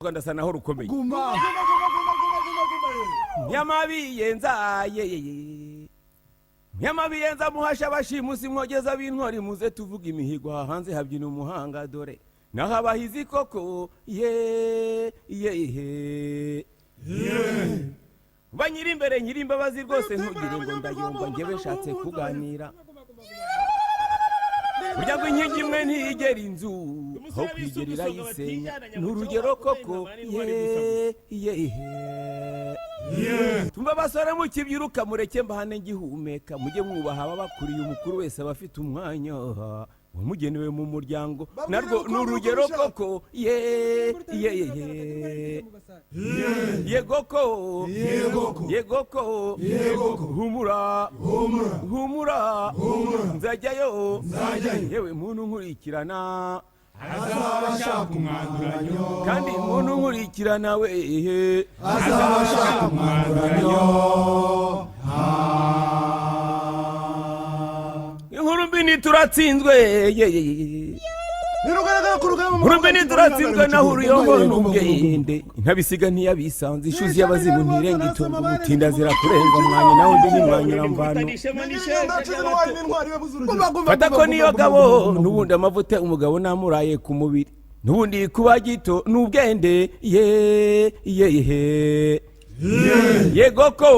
Rwanda sana ho rukomeye guma nyamabiyenza nyamabiyenza muhasha bashimusi mwogeza b'intwari muze tuvuga imihigo hanze habyina umuhanga dore naho abahizi koko banyiri imbere nyiri imbabazi rwose ntugire ngo ndayumva njyewe nshatse kuganira burya ngo inkingi imwe ntigera inzu aho kwigerera yisenya n'urugero koko tumba basore mu kibyiruka mureke mbahane ngihumeka mujye mwubaha ababakuriye umukuru wese abafite umwanya wamugenewe mu muryango narwo n'urugero koko yegoko humura nzajyayo yewe muntu nkurikirana azabashaka umwanduranyo kandi muntu nkurikirana we azabashaka umwanduranyo inkuru mbi ntituratsinzwe urumbe ntituratsinzwe naho uruyongo n'ubwende ntabisiga ntiyabisanze ishuzi y'abazimu ntirenga itungo umutinda zirakurenga mwanya nawe undi ni mwanya uramvano fata ko niyo gabo n'ubundi amavuta umugabo namuraye ku mubiri n'ubundi kuba gito n'ubwende yegoko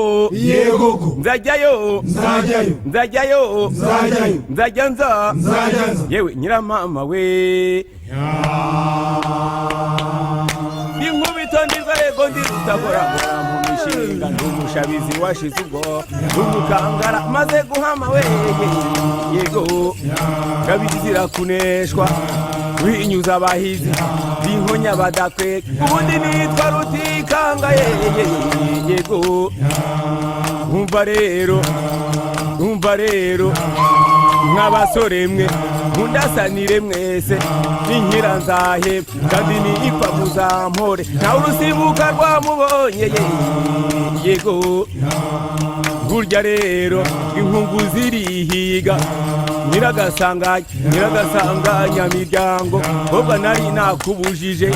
nzajyayo nzajya yewe nyiramama we inkubito ndiza yego ndirutabora mu mishinga n'umushabizi washize ubwo n'umukangara maze guhama we yego gabizi zirakuneshwa winyuza abahizi b'inkonya badakweka ubundi nitwa rutikanga yego umva rero nk'abasore mwe mundasanire mwese n'inkira nzahe kandi niipfa muzampore nawe urusibuka rwamubonye yego burya rero inkungu zirihiga nyiragasanganya miryango boba nari nakubujije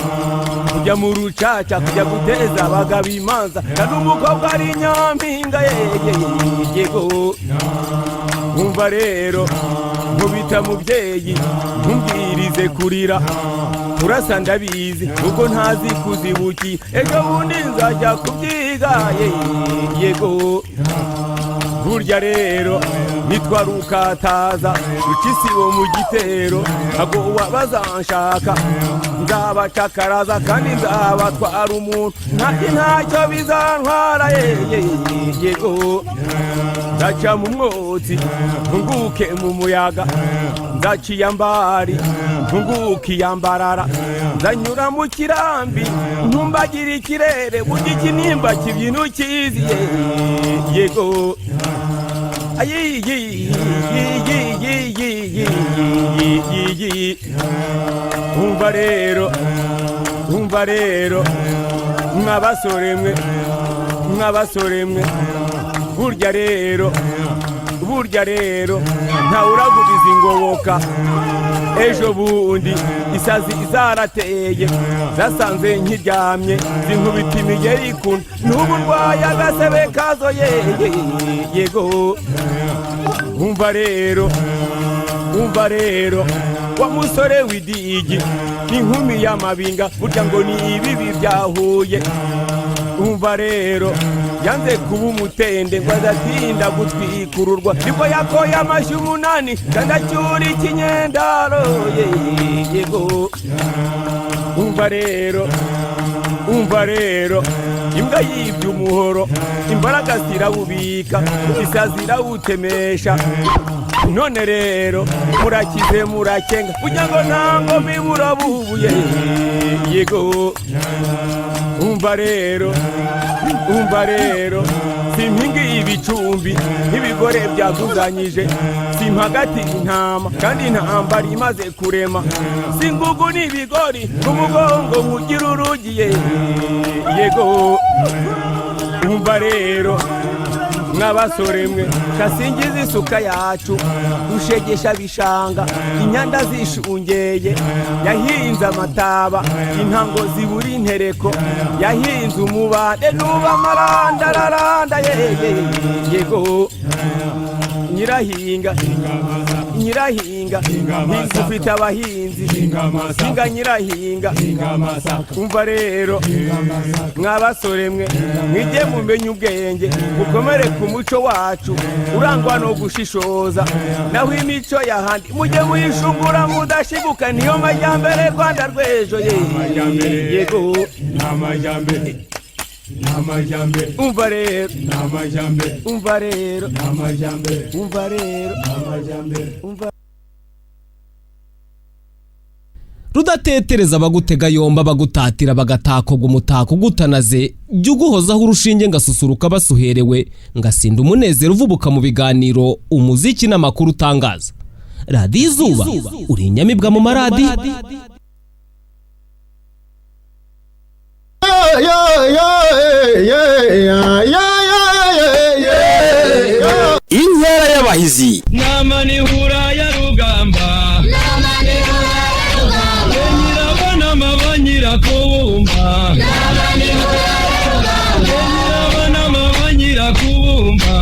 kujya mu rucaca kujya guteza abagabo imanza kandi umukobwa ari nyampinga yego umva rero nkubita mubyeyi ntumbwirize kurira urasa ndabizi ubwo ntazi kuzibuki ejo bundi nzajya kubyiga yego burya rero nitwa rukataza rukisibo mu gitero ago wabazanshaka nzabacakaraza kandi nzabatwara umuntu ntacyo bizantwara yego ndaca mu mwotsi ntunguke mu muyaga nzaciyambari ntunguke iyambarara nzanyura mu kirambi ntumbagira ikirere burya ikinimba kibyinu kiziye yego umva rero mw'abasore mwe burya rero ntawuragubiza ingoboka ejo bundi isazi zarateye zasanze nkiryamye zinkubita imigeri kuna n'ubu ndwaye agasebe kazo yego umva rero wa musore w'idigi n'inkumi y'amabinga burya ngo ni ibibi byahuye umva rero yanze kuba umutende ngo adatinda gutwikururwa nibwo yakoye amashyi 8 kandi acyura ikinyendaro yego umva rero imbwa yibye umuhoro imbaraga zirawubika isazi zirawutemesha none rero murakize murakenga kugira ngo ntango miburabubuye yego umva rero simpingi ibicumbi n'ibigore byaguzanyije simpagati intama kandi intambara imaze kurema singugu n'ibigori n'umugongo mugira urugiye yego umva rero mw'abasore mwe kasingiza isuka yacu dushegesha bishanga inyanda zishungeye yahinze amataba intango zibura intereko yahinze umubande nuba amarandararanda yego nyirahinga ufite abahinzi singa nyirahinga umva rero mw'abasore mwe mwige mumenye ubwenge mukomere ku muco wacu urangwa no gushishoza naho imico yahandi mujye muyishungura mudashiguka niyo majyambere Rwanda rw'ejo yego umva rero rudatetereza bagutega yomba bagutatira bagatakogwa umutako gutanaze jya uguhozaho urushinge ngasusuruka basuherewe ngasinda umunezero uvubuka mu biganiro umuziki n'amakuru utangaza radiyo izuba uri inyamibwa mu maradi inkera y'abahizi namanihura ya rugamba nyirabona amabanyira kubumba nyirabona amabanyira kubumba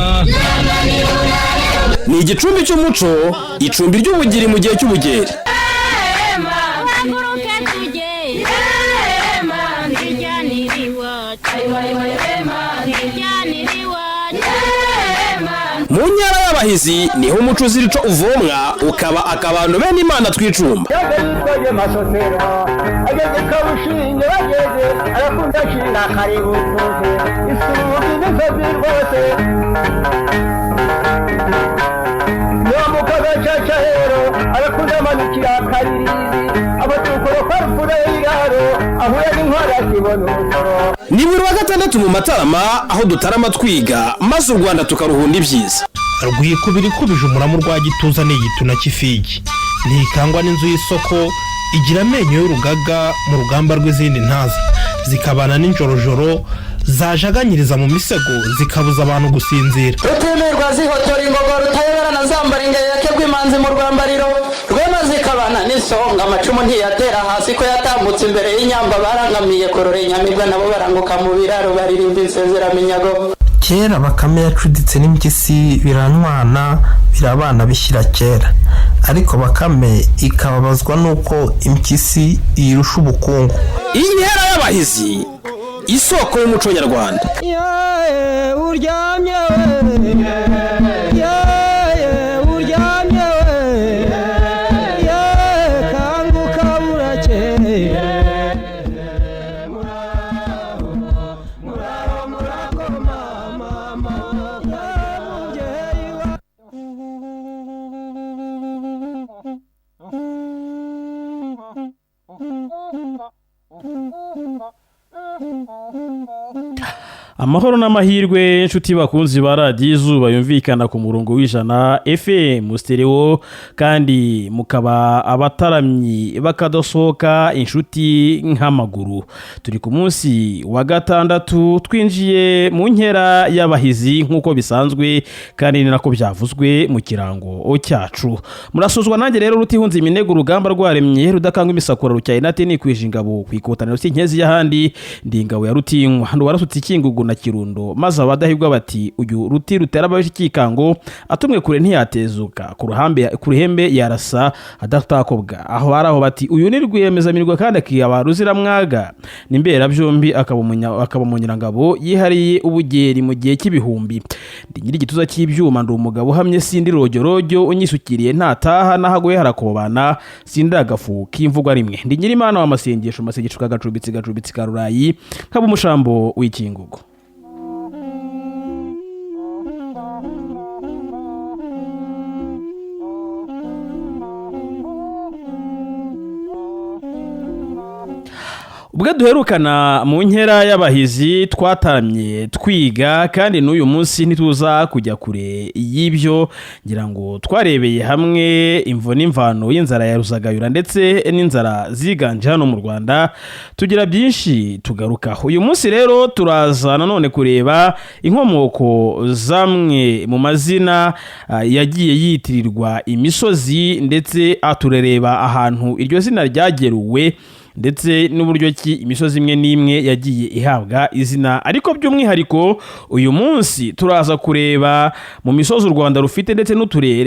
ni igicumbi cy'umuco icumbi ry'ubugiri mu gihe cy'ubugeri mu ntara y'abahizi niho umuco uzirico uvomwa ukaba akabando bene imana twicumba ageze kabushinge bageze arakunda ashinga kaributuze isubuka imisozi rwose yomuka gacaca rero arakunda amanukira karirizi abatukuro kwa rufura y'iraro ahuye n'inkwara zibona urusoro ni buri wa gatandatu mu Matarama aho dutarama twiga maze u Rwanda tukaruhunda ibyiza rwikubira ikubije umuramu rwa gituza n'igituna cy'ifigi ntikangwa n'inzu y'isoko igira amenyo y'urugaga mu rugamba rw'izindi ntazi zikabana n'injorojoro zajaganyiriza mu misego zikabuza abantu gusinzira rutemerwa zihotora ingogoro rutayobora na zambara ingeri yakebwa imanzi mu rwambariro rwema zikabana n'isonga amacumu ntiyatera hasi ko yatambutse imbere y'inyamba barangamiye korora inyamibwa nabo baranguka mu biraro baririmba insezeraminyago kera bakame yacuditse n'impyisi biranwana birabana bishyira kera ariko bakame ikababazwa nuko impyisi yirusha ubukungu inkera y'abahizi isoko y'umuco nyarwanda uryamye kanguka burakeye amahoro n'amahirwe inshuti bakunzi ba radiyo izuba yumvikana ku murongo w'ijana FM stereo kandi mukaba abataramyi bakadasohoka inshuti nk'amaguru turi ku munsi wa gatandatu twinjiye mu nkera y'abahizi nk'uko bisanzwe kandi ni nako byavuzwe mu kirango cyacu murasuzwa nanjye rero rutihunze iminega urugamba rwaremye rudakangwa imisakura rucyaye nate ni kwijingabo kwikotaniro cy'inkezi y'ahandi ndingabo ya rutinywa hano warasutse ikingugu na Kirundo maze abadahibwa bati uyu ruti rutera abaje ikikango atumwe kure ntiyatezuka ku ruhembe yarasa adatakobwa aho baraho bati uyu ni rwiyemezamirwa kandi akiyaba ruzira mwaga nimbera byombi akaba umunyirangabo yihariye ubugeri mu gihe cy'ibihumbi ndi nyiri gituza cy'ibyuma ndi umugabo hamye sindi rojyorojyo unyisukiriye ntataha nahagoye harakobana sindi agafu k'imvugo rimwe ndi nyiri imana w'amasengesho kagacumbitsi karurayi nkaba umushambo w'ikingugu ubwo duherukana mu nkera y'abahizi twataramye twiga kandi n'uyu munsi ntituza kujya kure y'ibyo ngira ngo twarebeye hamwe imvo n'imvano y'inzara ya Ruzagayura ndetse n'inzara ziganje hano mu Rwanda tugira byinshi tugarukaho. Uyu munsi rero turaza nanone kureba inkomoko zamwe mu mazina yagiye yitirirwa imisozi ndetse aturereba ahantu iryo zina ryageruwe ndetse n'uburyo ki imisozi imwe n'imwe yagiye ihabwa izina. Ariko by'umwihariko uyu munsi turaza kureba mu misozi u Rwanda rufite ndetse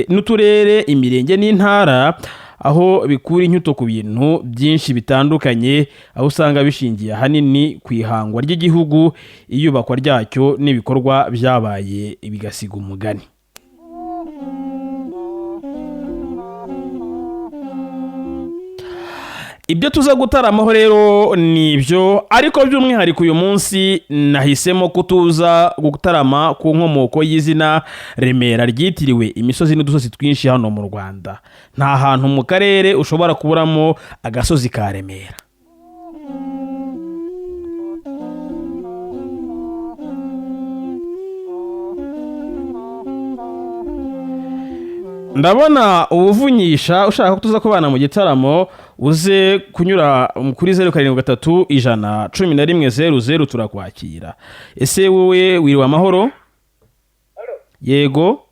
n'uturere imirenge n'intara aho bikura inyuto ku bintu byinshi bitandukanye, aho usanga bishingiye ahanini ku ihangwa ry'igihugu, iyubakwa ryacyo n'ibikorwa byabaye bigasiga umugani. Ibyo tuza gutaramaho rero nibyo, ariko by'umwihariko uyu munsi nahisemo kutuza gutarama ku nkomoko y'izina Remera ryitiriwe imisozi n'udusozi twinshi hano mu Rwanda. Nta hantu mu karere ushobora kuburamo agasozi ka Remera. Ndabona ubuvunyisha ushaka kutuza kubana mu gitaramo uze kunyura kuri 0731 11 turakwakira. Ese wowe wiriwe amahoro? Yego.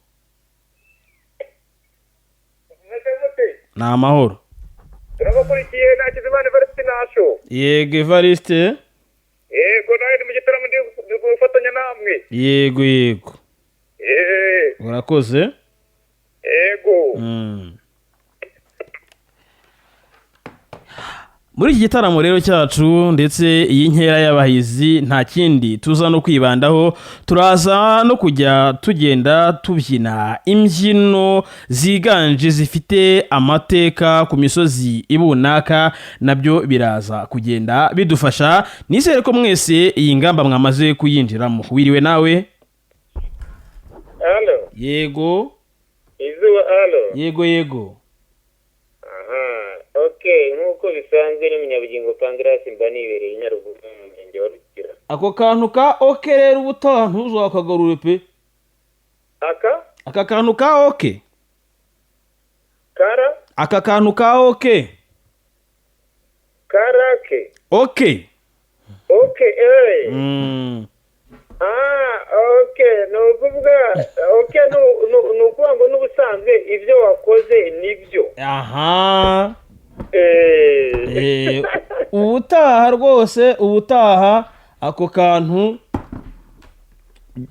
Na amahoro. Turabakurikiye Nakizimana Evariste nasho. Yego Evariste. Yego nawe mu gitaramo ndi gufatanya namwe. Yego. Urakoze? Yego. Muri iki gitaramo rero cyacu ndetse iyi nkera y'abahizi nta kindi tuza no kwibandaho, turaza no kujya tugenda tubyina imbyino ziganje zifite amateka ku misozi ibunaka, nabyo biraza kugenda bidufasha. Nizere ko mwese iyi ngamba mwamaze kuyinjiramo. Wiriwe nawe? Hello. Yego. Izuba hello. Yego. Okay, nkuko bisanzwe n'umunyabugingo Pangrace mba nibereye Nyaruguru mu murenge wa Rukira. Ako kantu ka oke rero ubutaha ntuzakagarure pe. Aka kantu ka oke. Kara? Aka kantu ka oke. Karake. Okay. Okay, okay, no kuvuga okay no kuvuga n'ubusanzwe ibyo wakoze nibyo. Aha. Ubutaha rwose ako kantu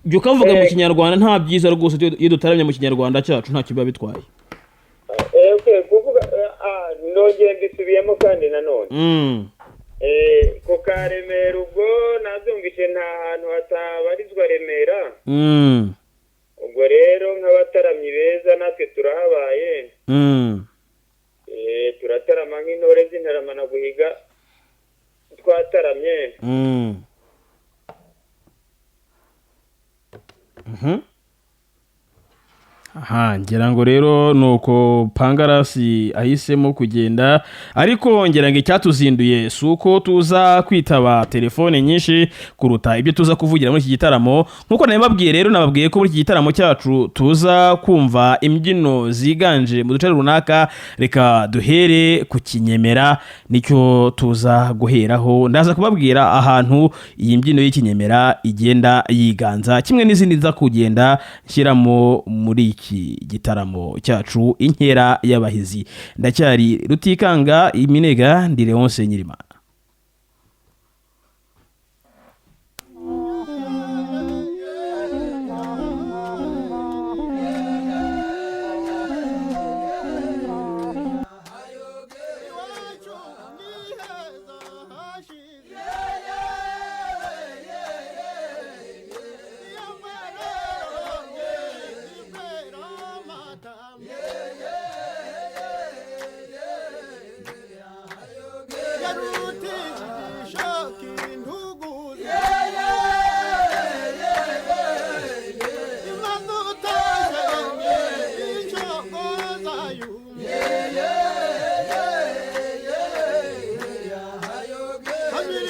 byo ukavuga mu kinyarwanda nta byiza rwose iyo dutaramye mu kinyarwanda cyacu nta kiba bitwaye. Okay, kuvuga nongeye mbisubiyemo kandi nanone. Ko ka Remera ubwo nazumvise nta hantu hatabarizwa Remera. Ubwo rero nk'abataramyi beza natwe turahabaye. Turatarama nk'intore z'intarama na guhiga twataramye. Aha, ngira ngo rero nuko Pangarasi ahisemo kugenda, ariko ngira ngo icyatuzinduye suko tuza kwitaba telefone nyinshi kuruta ibyo tuza kuvugira muri iki gitaramo. Nkuko nababwiye rero, nababwiye ko muri iki gitaramo cyacu tuza kumva imbyino ziganje mu duce runaka. Reka duhere ku Kinyemera, nicyo tuza guheraho. Ndaza kubabwira ahantu iyi mbyino y'Ikinyemera igenda yiganza, kimwe n'izindi za kugenda nshyiramo muri iki gitaramo cyacu inkera y'abahizi. Ndacyari Rutikanga Iminega, ndi Leonce Nyirimana. Hamiri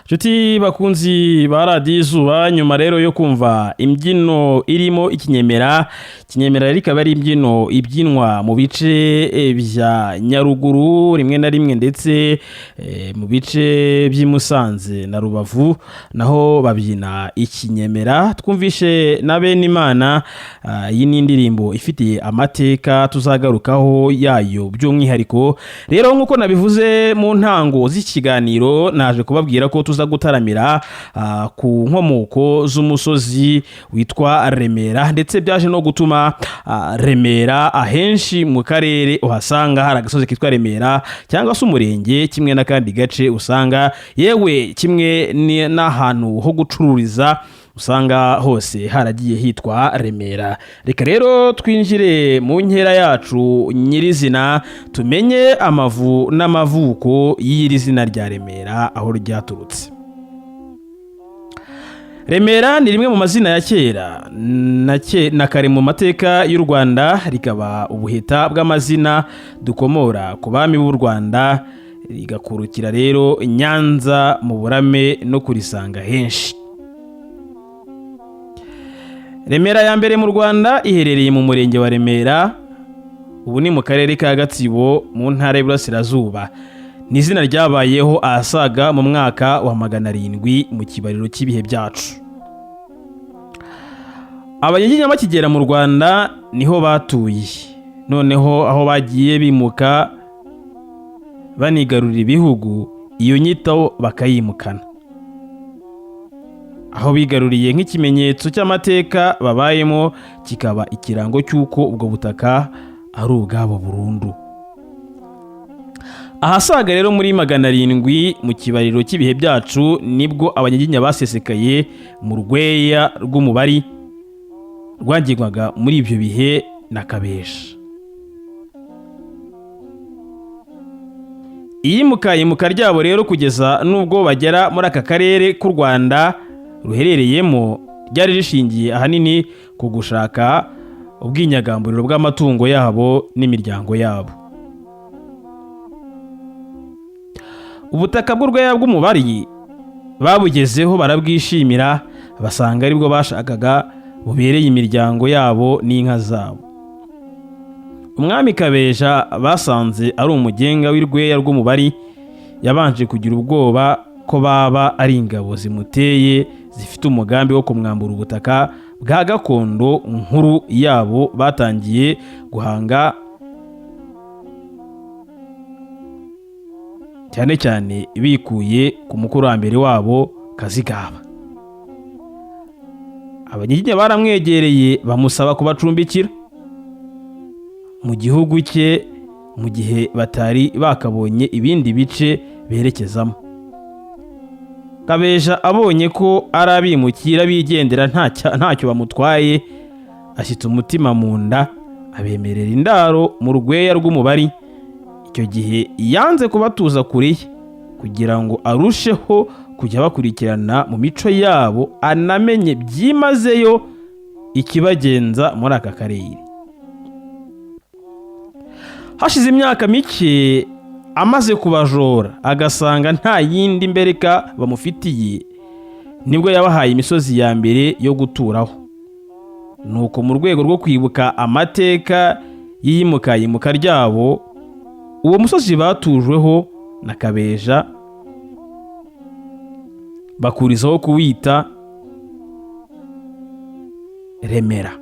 Nshuti bakunzi ba radiyo izuba, nyuma rero yo kumva imbyino irimo ikinyemera rikaba ari imbyino ibyinwa mu bice bya Nyaruguru rimwe na rimwe ndetse mu bice by'i Musanze na Rubavu naho babyina ikinyemera. Twumvishe na Benimana, iyi ni indirimbo ifitiye amateka tuzagarukaho yayo by'umwihariko. Rero nk'uko nabivuze mu ntango z'ikiganiro, naje kubabwira ko tuza gutaramira ku nkomoko z'umusozi witwa Remera, ndetse byaje no gutuma Remera ahenshi mu karere uhasanga hari agasozi kitwa Remera cyangwa se umurenge, kimwe n'akandi gace usanga yewe kimwe n'ahantu ho gucururiza usanga hose haragiye hitwa Remera. Reka rero twinjire mu nkera yacu nyirizina tumenye amavu n'amavuko y'iri zina rya Remera aho ryaturutse. Remera ni rimwe mu mazina ya kera na kare mu mateka y'u Rwanda, rikaba ubuheta bw'amazina dukomora ku bami b'u Rwanda, rigakurukira rero Nyanza mu Burame no kurisanga henshi. Remera ya mbere mu Rwanda iherereye mu murenge wa Remera, ubu ni mu karere ka Gatsibo mu ntara y'Iburasirazuba. Ni izina ryabayeho ahasaga mu mwaka wa 700 mu kibariro cy'ibihe byacu. Abanyiginya bakigera mu Rwanda niho batuye, noneho aho bagiye bimuka banigarurira ibihugu, iyo nyito bakayimukana. Aho bigaruriye nk'ikimenyetso cy'amateka babayemo, kikaba ikirango cy'uko ubwo butaka ari ubwabo burundu. Ahasaga rero muri 700 mu kibariro cy'ibihe byacu nibwo abanyiginya basesekaye mu Rweya rw'Umubari rwagirwaga muri ibyo bihe na Kabeja. Iyimuka ryabo rero kugeza nubwo bagera muri aka karere k'u Rwanda ruherereyemo, ryari rishingiye ahanini ku gushaka ubwinyagamburiro bw'amatungo yabo n'imiryango yabo. Ubutaka bw'Urweya bw'Umubari babugezeho barabwishimira, basanga aribwo bashakaga bubereye imiryango yabo n'inka zabo. Umwami Kabeja basanze ari umugenga w'Urweya rw'Umubari, yabanje kugira ubwoba ko baba ari ingabo zimuteye zifite umugambi wo kumwambura ubutaka bwa gakondo nkuru yabo batangiye guhanga, cyane cyane bikuye ku mukurambere wabo Kazigaba. Abanyiginya baramwegereye bamusaba kubacumbikira mu gihugu cye mu gihe batari bakabonye ibindi bice berekezamo. Kabeja abonye ko ari abimukira bigendera ntacyo bamutwaye, ashyitse umutima mu nda abemerera indaro mu Rweya rw'Umubari. Icyo gihe yanze kubatuza kure ye kugira ngo arusheho kujya bakurikirana mu mico yabo, anamenye byimazeyo ikibagenza muri aka karere. Hashize imyaka mike amaze kubajora agasanga nta yindi mbereka bamufitiye, nibwo yabahaye imisozi ya mbere yo guturaho. Nuko mu rwego rwo kwibuka amateka y'iyimuka ryabo, uwo musozi batujweho na Kabeja bakurizaho kuwita Remera,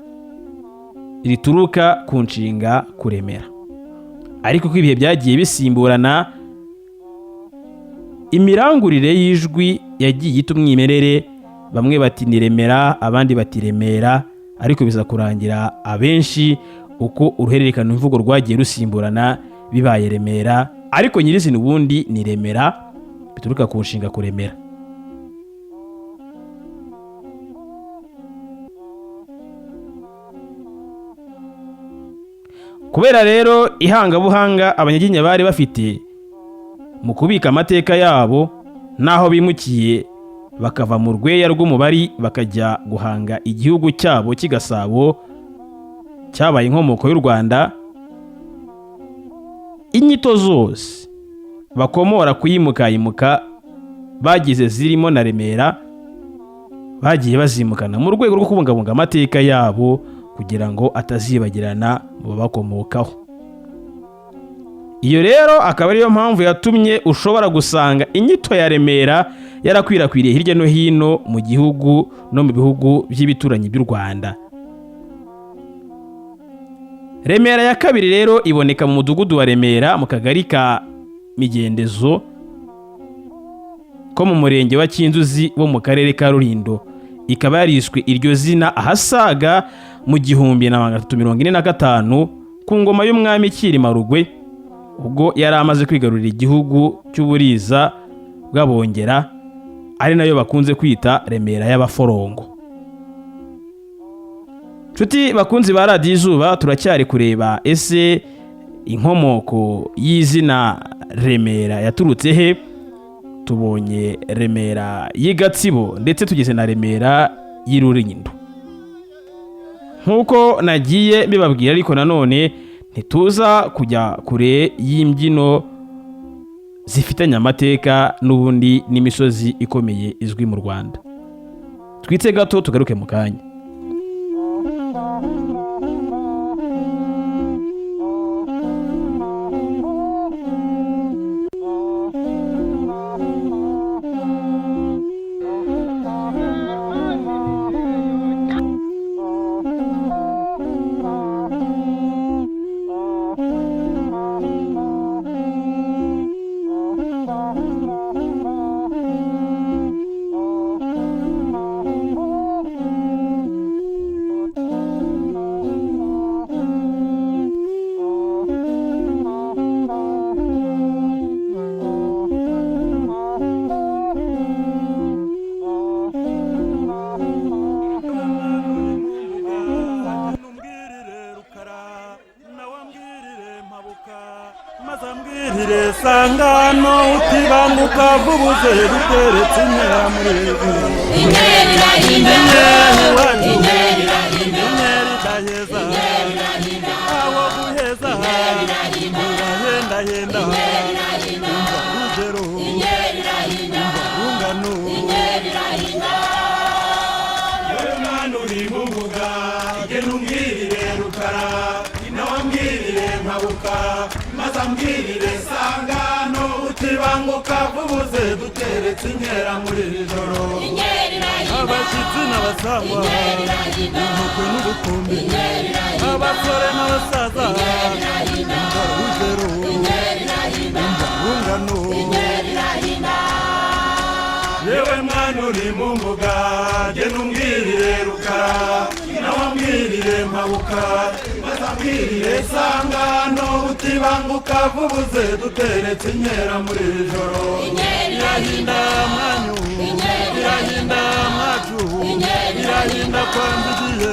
rituruka ku nshinga kuremera. Ariko ko ibihe byagiye bisimburana, imirangurire y'ijwi yagiye itumwimerere, bamwe bati ni Remera abandi bati Remera, ariko biza kurangira abenshi uko uruhererekane imvugo rwagiye rusimburana bibaye Remera, ariko nyirizina ubundi ni Remera bituruka ku nshinga kuremera. kubera rero ihangabuhanga abanyaginya bari bafite mu kubika amateka yabo naho bimukiye bakava mu rweya rw'umubari bakajya guhanga igihugu cyabo cy'Igasabo cyabaye inkomoko y'u Rwanda. Inyito zose bakomora kuyimuka bagize zirimo na Remera bagiye bazimukana mu rwego rwo kubungabunga amateka yabo kugira ngo atazibagirana mu bakomokaho. Iyo rero akaba ariyo mpamvu yatumye ushobora gusanga inyito ya Remera yarakwirakwiriye hirya no hino mu gihugu no mu bihugu by'ibituranyi by'u Rwanda. Remera ya kabiri rero iboneka mu mudugudu wa Remera mu kagari ka Migendezo ko mu murenge wa Kinzuzi wo mu karere ka Rulindo. Ikaba yariswe iryo zina ahasaga mu 1345 ku ngoma y'umwami Cyilima Rugwe, ubwo yari amaze kwigarurira igihugu cy'Uburiza bw'Abongera, ari nayo bakunze kwita Remera y'Abaforongo. Nshuti bakunzi ba Radio Izuba, turacyari kureba ese inkomoko y'izina Remera yaturutse he. Tubonye Remera y'Igatsibo ndetse tugeze na Remera y'Irulindo. Nkuko nagiye mbibabwira, ariko nanone ntituza kujya kure y'imbyino zifitanye amateka n'ubundi n'imisozi ikomeye izwi mu Rwanda. Twitse gato tugaruke mu kanya. Sangano utibanguka vubuze duteretse inyera muri inyera inyera inyera daheza aho guheza henda henda rugero rungano yewe mwana uri mu mbuga genda umbwirire Rukara nawambwirire Mpabuka maze ambwirire Sangano utibanguka vubuze duteretse inkera muri iri joro abashyitsi n'abasangwa inkokwe n'ubukombe abasore n'abasaza urugero urungano yewe mwana uri mu mbuga genda umbwirire Rukara nawambwirire Mpabuka maze ambwirire Sangano utibanguka vubuze duteretse inkera muri iri joro irahinda mwanyu irahinda mwacu irahinda kwa Mbigiye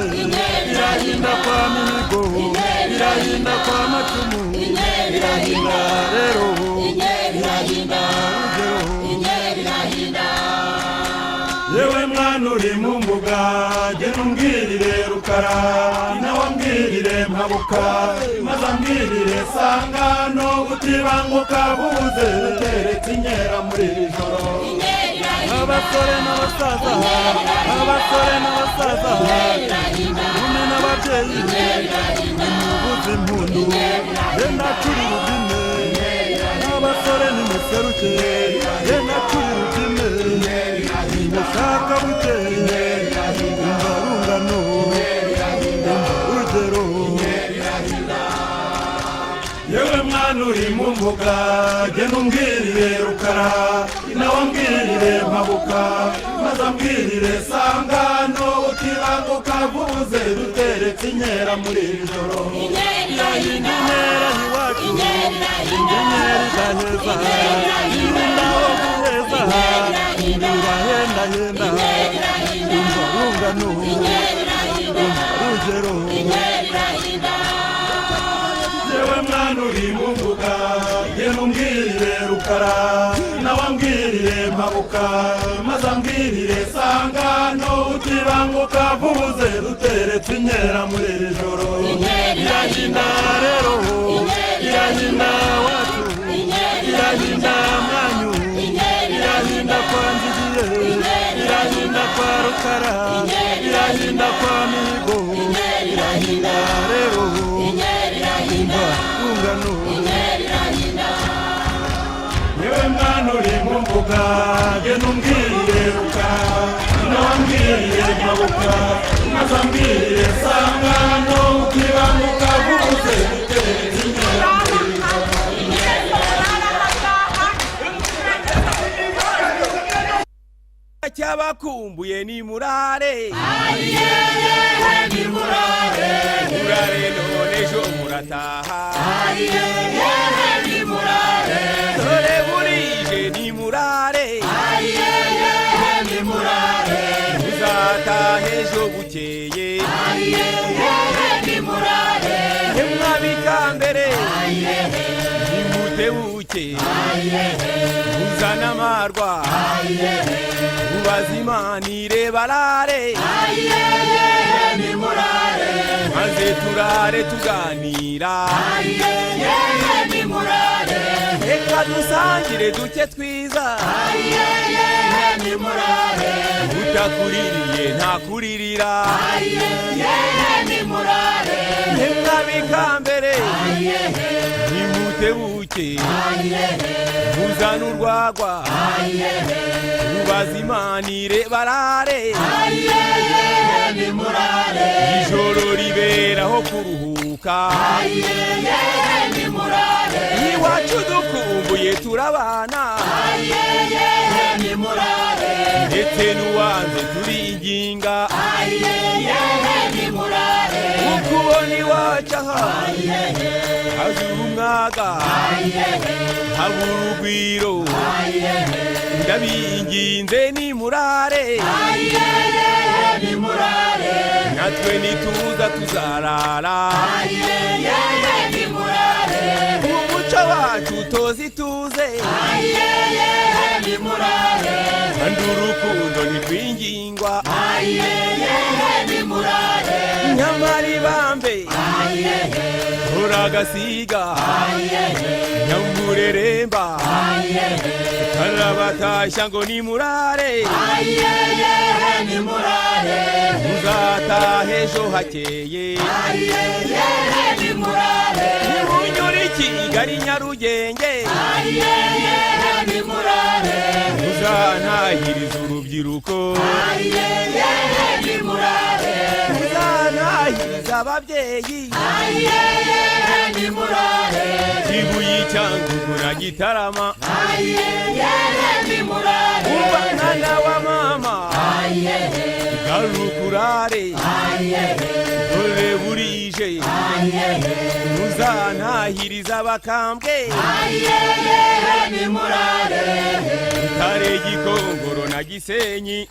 irahinda kwa Mihigo irahinda kwa Macumu irahinda rero irahinda rugero yewe mwana uri mu mbuga genda umbwirire Rukara nawambwirire Mpabuka maze ambwirire Sangano utibanguka vubuze duteretse inkera muri iri joro abasore n'abasaza inkumi n'ababyeyi nimuvuze impundu genda turi rubyine n'abasore nimuseruke genda turi rubyine nimushaka bukeye umva rungano umva urugero yewe mwana uri mu mbuga genda umbwirire Rukara nawambwirire Mpabuka maze ambwirire Sangano utibanguka vubuze duteretse inkera muri iri joro irahinda inkera iwacu inkera idaheza irinda aho guheza irahenda henda umva rungano umva rugero mbuga genda umbwirire rukara nawe ambwirire mpabuka maze ambwirire sangano utibanguka vuze duteretse inkera muri iri joro irahina rero irahina wacu irahina mwanyu irahina kwa nzigiye irahina kwa rukara irahina kwa mihigo irahina rero irahina ungano yewe mwana uri mu mbuga genda umbwirire rukara nawambwirire mpabuka maze ambwirire sangano utibanguka vuze duteretse inkera cyabakumbuye ni murare ni murare murare none ejo murataha ni murare dore burije ni murare ni murare uzataha ejo bukeye ni murare mwabikambere nimutebuke uzana amarwa ubazimanire barare ni murare maze turare tuganira ni murare reka dusangire duke twiza ni murare utakuririye ntakuririra ni murare mwabikambere nimutebuke muzana urwagwa ubazimanire barare ni murare ijoro riberaho kuruhuka ni murare iwacu dukumbuye turabana ni murare ndetse n'uwanze turinginga ni murare ukubona iwacu aha hazura umwaga habura urugwiro ndabinginze ni murare ni murare natwe nituza tuzarara ni murare umuco wacu tozi tuze ni murare kandi urukundo ntirwingingwa ni murare nyamara ibambe uragasiga nyamureremba karabatashya ngo ni murare ni murare uzataha ejo hakeye ni murare nimunyura i Kigali Nyarugenge ni murare uzantahiriza urubyiruko ni murare uzantahiriza ababyeyi ni murare Kibuye Cyangugu na Gitarama ni murare umwana wa mama garukurare dore burije uzantahiriza abakambwe ni murare Tare Gikongoro na Gisenyi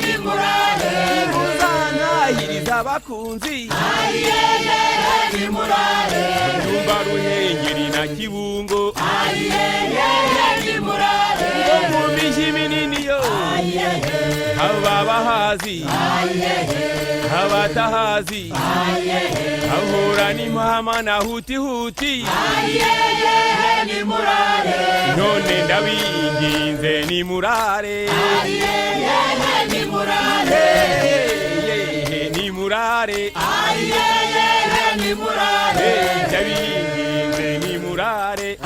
ni murare uzantahiriza abakunzi ni murare Nyumba Ruhengeri na Kibungo ni murare mu miji minini yo aba bahazi abatahazi ahura n'impama na hutihuti ni murare none ndabinginze ni murare ni murare ni murare ni murare ndabinginze ni murare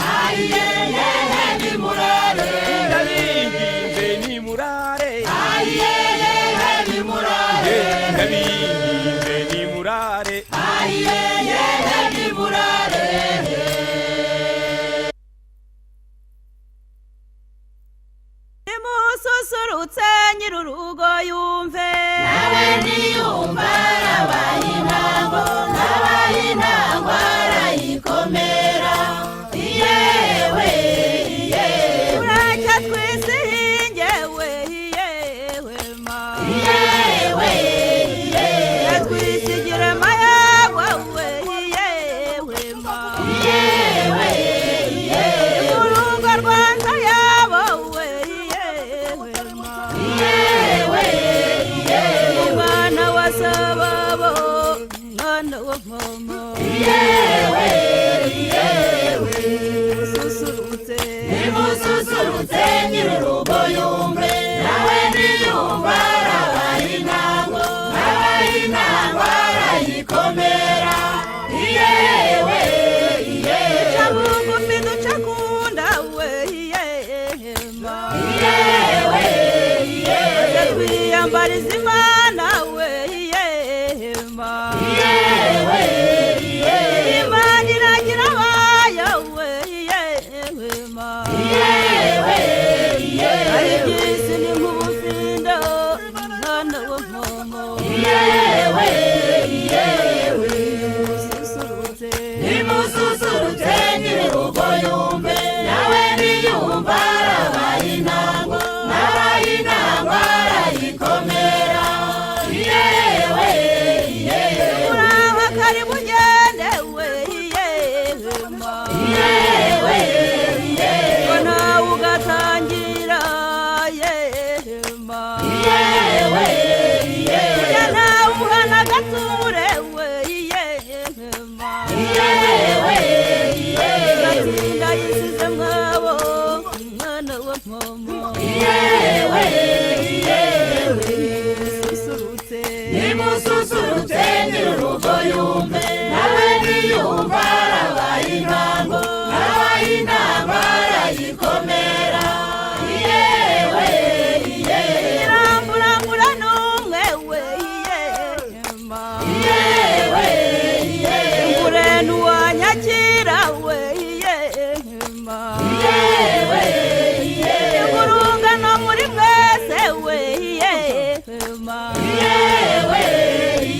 ni murare ndabinginze ni murare ni murare ndabinginze ni murare ni murare nimususurutse nyir'urugo yumve nawe niyumva yabaye intango nabaye intango arayikomera yewe yewe ureke twisihingewe yewe ma yewe yewe twisigire mayagwa we yewe ma yewe yewe mususurutse nimususurutse nyir'urugo yumve nawe niyumva arabaye intango abaye intango arayikomera yewe yewe ca bugufi duca kunda we yema yewe yewe twiyambariza imana we yema yewe yewe imana iragira abayo we yema yewe yewe ari byisi ni nk'ubufindo mwana wa mama yewe yewe mususurutse nimususurutse nyir'urugo yumve nawe niyumva arabaye intango nabaye intango arayikomera yewe yewe uraho kari mugende we yema yewe ngo nawe ugatangira yema yewe ya nawe uhana gature we yema yewe gatsinda yisize mwabo mwana wa mama yewe yewe mususurutse nimususurutse nyir'urugo yumve nawe niyumva arabaye intango nabaye intango arayikomera yewe yewe irambura n'umwe we yema yewe yewe ngure n'uwanyakira we yema yewe yewe ingurunga no muri mwese we yema yewe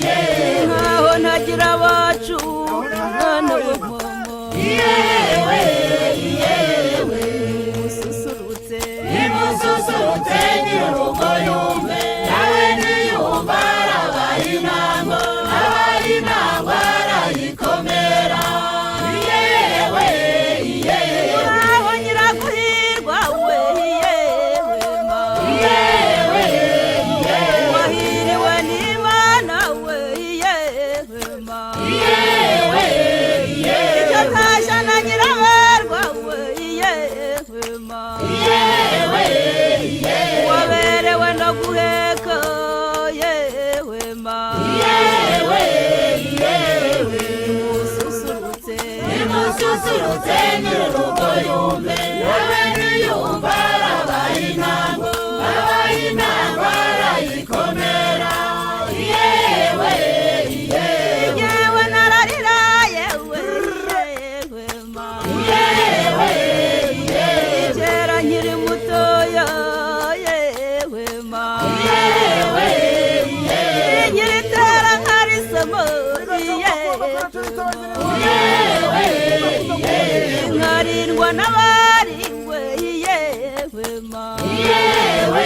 yewe nkaho ntagira abacu mwana wa mama yewe yewe mususurutse nimususurutse nyir'urugo yumve nawe niyumva arabaye intango abaye intango arayikomera yewe yewe uraho nyiraguhirwa we yema yewe yewe wahiriwe n'imana we yema yewe yewe icyo tasha na nyiraberwa we yema yewe yewe waberewe no guheka yewema yewe yewe mususurutse nimususurutse nyir'urugo yumve nawe niyumva arabaye intango abaye intango arayikomera yewe yewe yewe nararira yewe yewema yewe yewe kera nkiri mutoya yewema yewe yewe nkiri tera nkarisemo yewe yewe nkarindwa n'abari we yewema yewe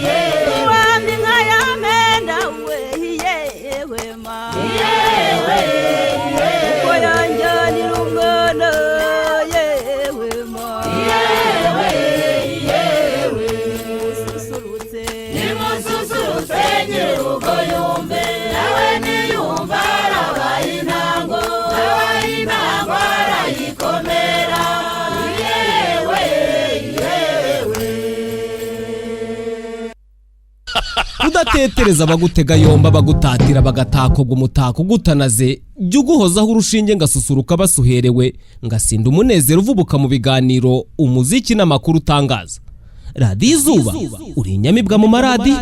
yewe ibambi nkayamenda we yewema yewe uko yanjyanira umwana yewema yewe yewe mususurutse nimususurutse nyir'urugo yumve nawe niyumva arabaye intango abaye intango arayikomera yewe yewe udatetereza abagutega yomba bagutatira bagatakobwa umutako ugutanaze jya uguhozaho urushinge ngasusuruka basuherewe ngasinda umunezero uvubuka mu biganiro umuziki n'amakuru utangaza radiyo izuba uri inyamibwa mu maradi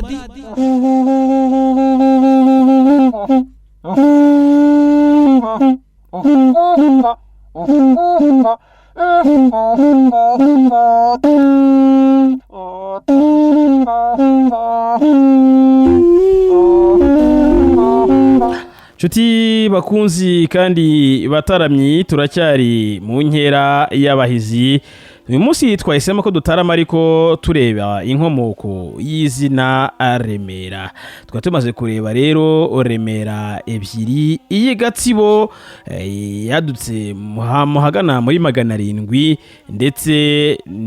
Nshuti bakunzi kandi bataramyi turacyari mu nkera y'abahizi uyu munsi twahisemo ko dutarama ariko tureba inkomoko y'izina Remera. Tukaba tumaze kureba rero Remera ebyiri, iyi Gatsibo yadutse muhagana muri 700 ndetse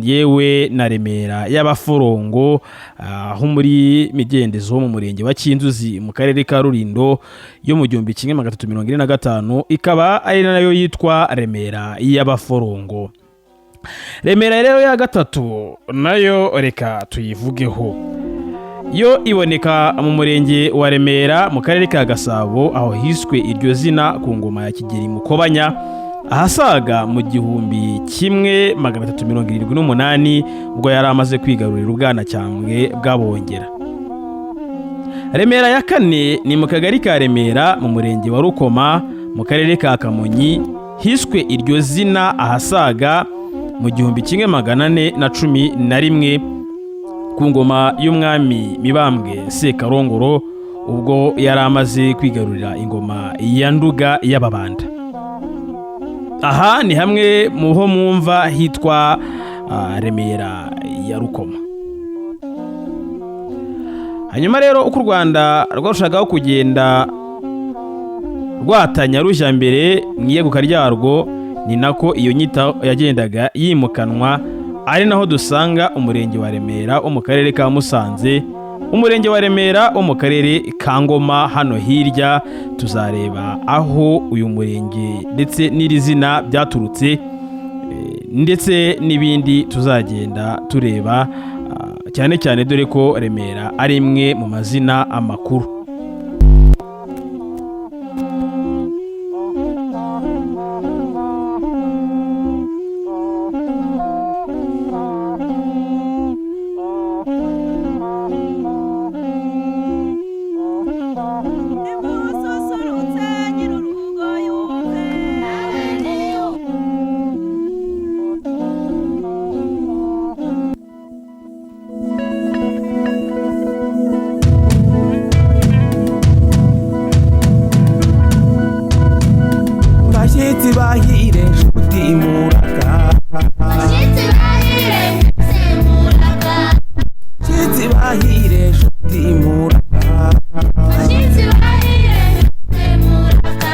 yewe na Remera y'abaforongo aho muri migendezo mu murenge wa Kinzuzi mu karere ka Rulindo yo mu 1345 ikaba ari nayo yitwa Remera y'abaforongo. Remera rero ya gatatu nayo reka tuyivugeho. Yo iboneka mu murenge wa Remera mu karere ka Gasabo aho hiswe iryo zina ku ngoma ya Kigeli Mukobanya ahasaga mu 1378 ubwo yari amaze kwigarurira Ubwanacyambwe bw'Abongera. Remera ya kane ni mu kagari ka Remera mu murenge wa Rukoma mu karere ka Kamonyi hiswe iryo zina ahasaga mu 1411 ku ngoma y'umwami Mibambwe Sekarongoro ubwo yari amaze kwigarurira ingoma ya Nduga y'Ababanda. Aha ni hamwe mu ho mwumva hitwa Remera ya Rukoma. Hanyuma rero uko u Rwanda rwarushagaho kugenda rwatanya rushya mbere mwiyeguka ryarwo ni nako iyo nyita yagendaga yimukanwa, ari naho dusanga umurenge wa Remera wo mu karere ka Musanze, umurenge wa Remera wo mu karere ka Ngoma. Hano hirya tuzareba aho uyu murenge ndetse n'iri zina byaturutse ndetse n'ibindi tuzagenda tureba, cyane cyane dore ko Remera ari imwe mu mazina amakuru. bahire nshuti muraka, Shitsi bahire muraka, Shitsi bahire nshuti muraka, Shitsi bahire muraka,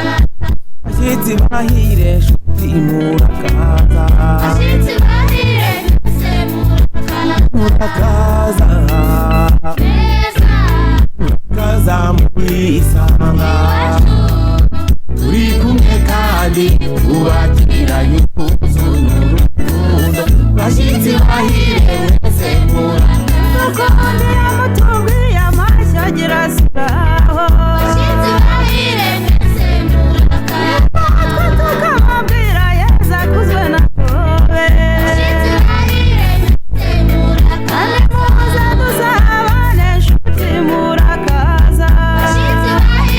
Shitsi bahire nshuti muraka, Shitsi bahire murakaza, murakaza mwisanga, turi kumwe kandi ubakiranye ubwuzu n'urukundo. Bashitsi bahire mwese muraka, kuko undi yamutubwiye amashyo agira siraho. Bashitsi bahire mwese muraka, natwe tukamubwira Yesu akuzwe na wowe. Bashitsi bahire mwese muraka, kandi muze dusabane nshuti murakaza. Bashitsi bahire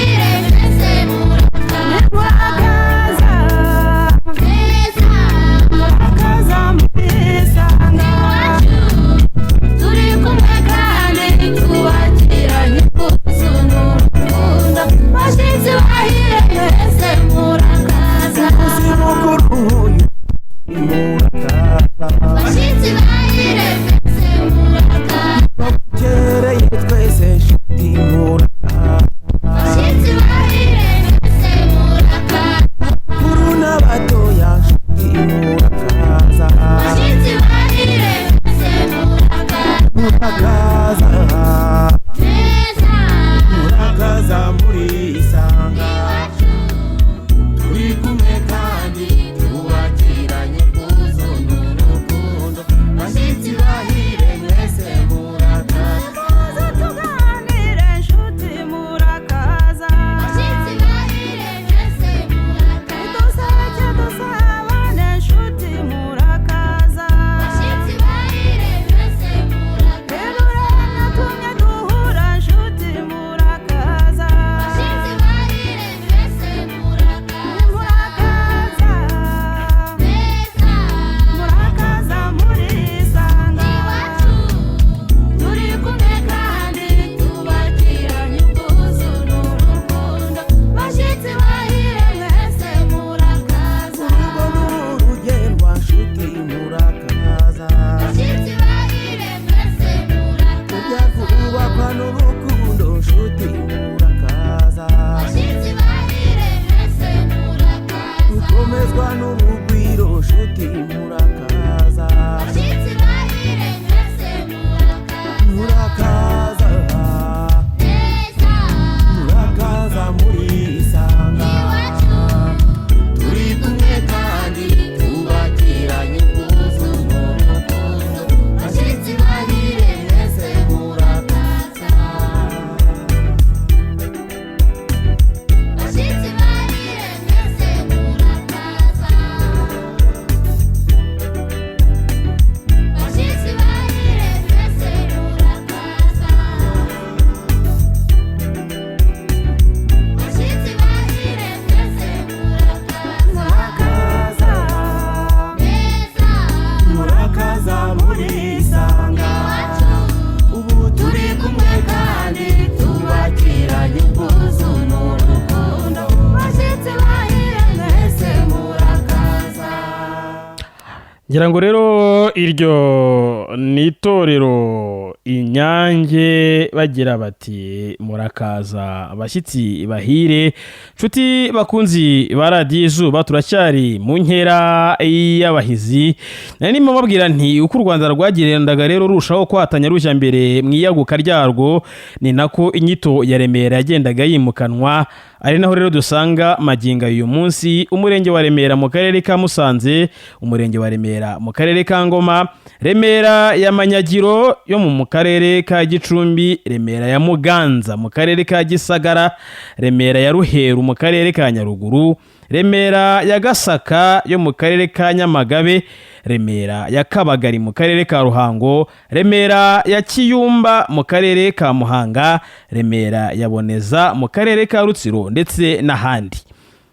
ngira ngo rero iryo ni itorero Inyange bagira bati murakaza abashyitsi bahire nshuti bakunzi ba radiyo izuba turacyari mu nkera y'abahizi nimo babwira nti uko u Rwanda rwagirendaga rero rushaho kwatanya rujya mbere mu iyaguka ryarwo ni nako inyito ya Remera yagendaga yimukanwa ari naho rero dusanga maginga uyu munsi umurenge wa Remera mu karere ka Musanze umurenge wa Remera mu karere ka Ngoma Remera ya Manyagiro yo mu karere ka Gicumbi Remera ya Muganza mu karere ka Gisagara Remera ya Ruheru mu karere ka Nyaruguru Remera ya Gasaka yo mu karere ka Nyamagabe Remera ya Kabagari mu karere ka Ruhango Remera ya Kiyumba mu karere ka Muhanga Remera ya Boneza mu karere ka Rutsiro ndetse n'ahandi.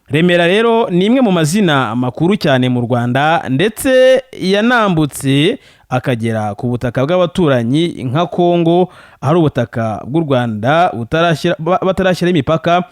Remera rero ni imwe mu mazina makuru cyane mu Rwanda ndetse yanambutse akagera ku butaka bw'abaturanyi nka Kongo ahari ubutaka bw'u Rwanda batarashyira imipaka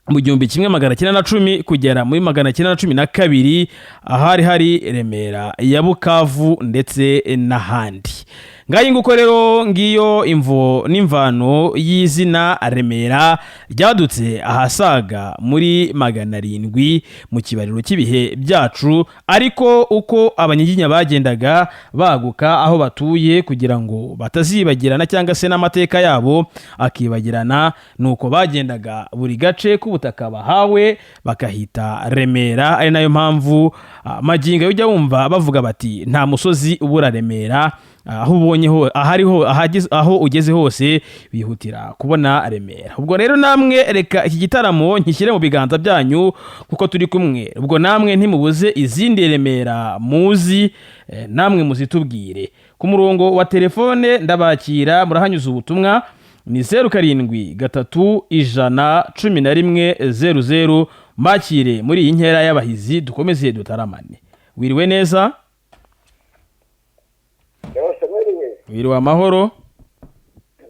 mu 1910 kugera muri 1912 ahari hari Remera ya Bukavu ndetse n'ahandi. Ngayi nguko rero ngiyo imvo n'imvano y'izina Remera ryadutse ahasaga muri 700 mu kibariro cy'ibihe byacu ariko uko abanyiginya bagendaga baguka aho batuye kugira ngo batazibagirana cyangwa se n'amateka yabo akibagirana nuko bagendaga buri gace k'ubutaka bahawe bakahita Remera ari nayo mpamvu maginga ujya wumva bavuga bati nta musozi ubura Remera aho ubonye ho aho ugeze hose bihutira kubona Remera. Ubwo rero namwe reka iki gitaramo nkishyire mu biganza byanyu kuko turi kumwe ubwo namwe ntimubuze izindi Remera muzi namwe muzitubwire ku murongo wa telefone ndabakira murahanyuza ubutumwa ni 07 makire muri iyi nkera y'abahizi dukomeze dutaramane. Wiriwe neza? Wiriwe amahoro?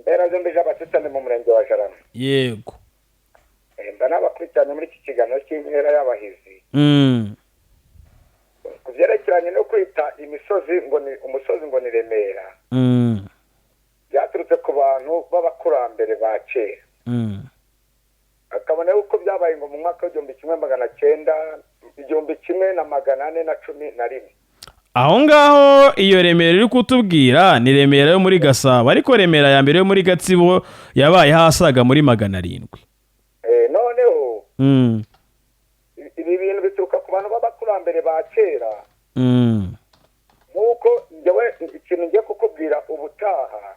Mbera zombi j'abatutane mu murenge wa Jarama. Yego. Mba nabakurikiranye muri iki kiganiro cy'inkera y'abahizi. Kuvyerekeranye no kwita imisozi ngo ni umusozi ngo ni Remera. Byaturutse ku bantu b'abakurambere ba kera. Akabona uko byabaye ngo mu mwaka w'1411. Aho ngaho iyo Remera iri kutubwira ni Remera yo muri Gasabo ariko Remera ya mbere yo muri Gatsibo yabaye hasaga muri 700. Noneho ibi bintu bituruka ku bantu b'abakurambere ba kera. Nuko njyewe ikintu ngiye kukubwira ubutaha.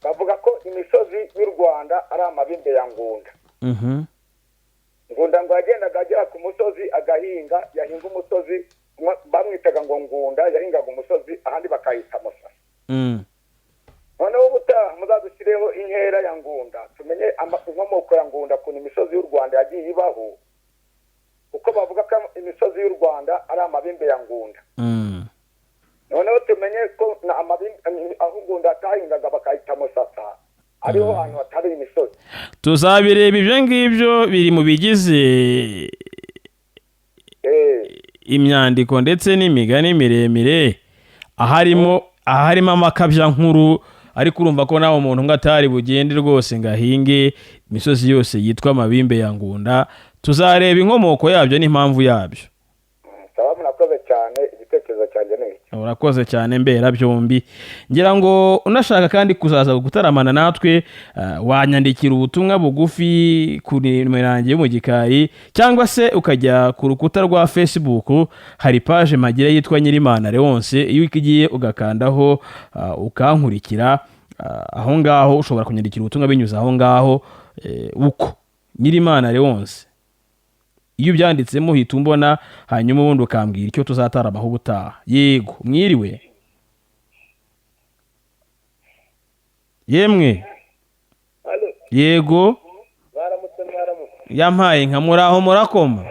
Bavuga ko imisozi y'u Rwanda ari amabimbe ya Ngunda. Ngunda ngo yagendaga agera ku musozi agahinga yahinga umusozi bamwitaga ngo Ngunda yahingaga umusozi ahandi bakayita Musasa. Noneho ubutaha muzadushyireho inkera ya Ngunda tumenye inkomoko ya Ngunda ku imisozi y'u Rwanda yagiye ibaho uko bavuga ko imisozi y'u Rwanda ari amabimbe ya Ngunda. Noneho tumenye ko na amabimbe aho Ngunda atahingaga bakayita Musasa ariho hantu hatari imisozi. Tuzabireba ibyo ngibyo biri mu bigize imyandiko ndetse n'imigani miremire aharimo amakabya nkuru ariko urumva ko nawe umuntu ngatari bugende rwose ngahinge imisozi yose yitwa amabimbe ya Ngunda. Tuzareba inkomoko yabyo n'impamvu yabyo. Sawa murakoze cyane igitekerezo cyanjye ni iki. Urakoze cyane mbera byombi. Ngira ngo unashaka kandi kuzaza gutaramana natwe wanyandikira ubutumwa bugufi kuri numerange yo mu gikari cyangwa se ukajya ku rukuta rwa Facebook hari page Magira yitwa Nyirimana Leonce iyo ukigiye ugakandaho ukankurikira aho ngaho ushobora kunyandikira ubutumwa binyuza aho ngaho uko Nyirimana Leonce iyo byanditsemo uhita umbona hanyuma ubundi ukambwira icyo tuzataramaho ubutaha. Yego mwiriwe yemwe. Yego yampaye nka muraho murakoma.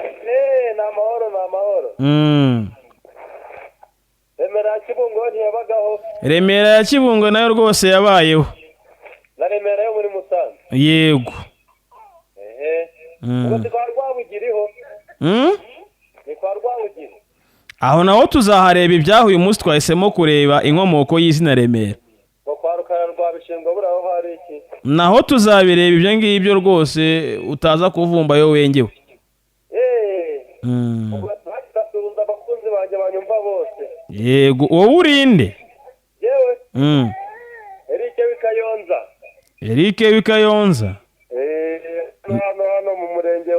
Remera ya Kibungo ntiyabagaho. Remera ya Kibungo nayo rwose yabayeho. Na Remera yo muri Musanze. Yego. Ubwo kwa Rwabugiriho. Ni kwa Rwabugiri. aho naho tuzahareba ibyaho uyu munsi twahisemo kureba inkomoko y'izina Remera ngo kwa Rukara rwa Bishingwa buri aho hari iki naho tuzabireba ibyo ngibyo rwose utaza kuvumba yo wengewe turunda abakunzi banjye banyumva bose yego wowe urinde yewe Eric Wikayonza hano mu murenge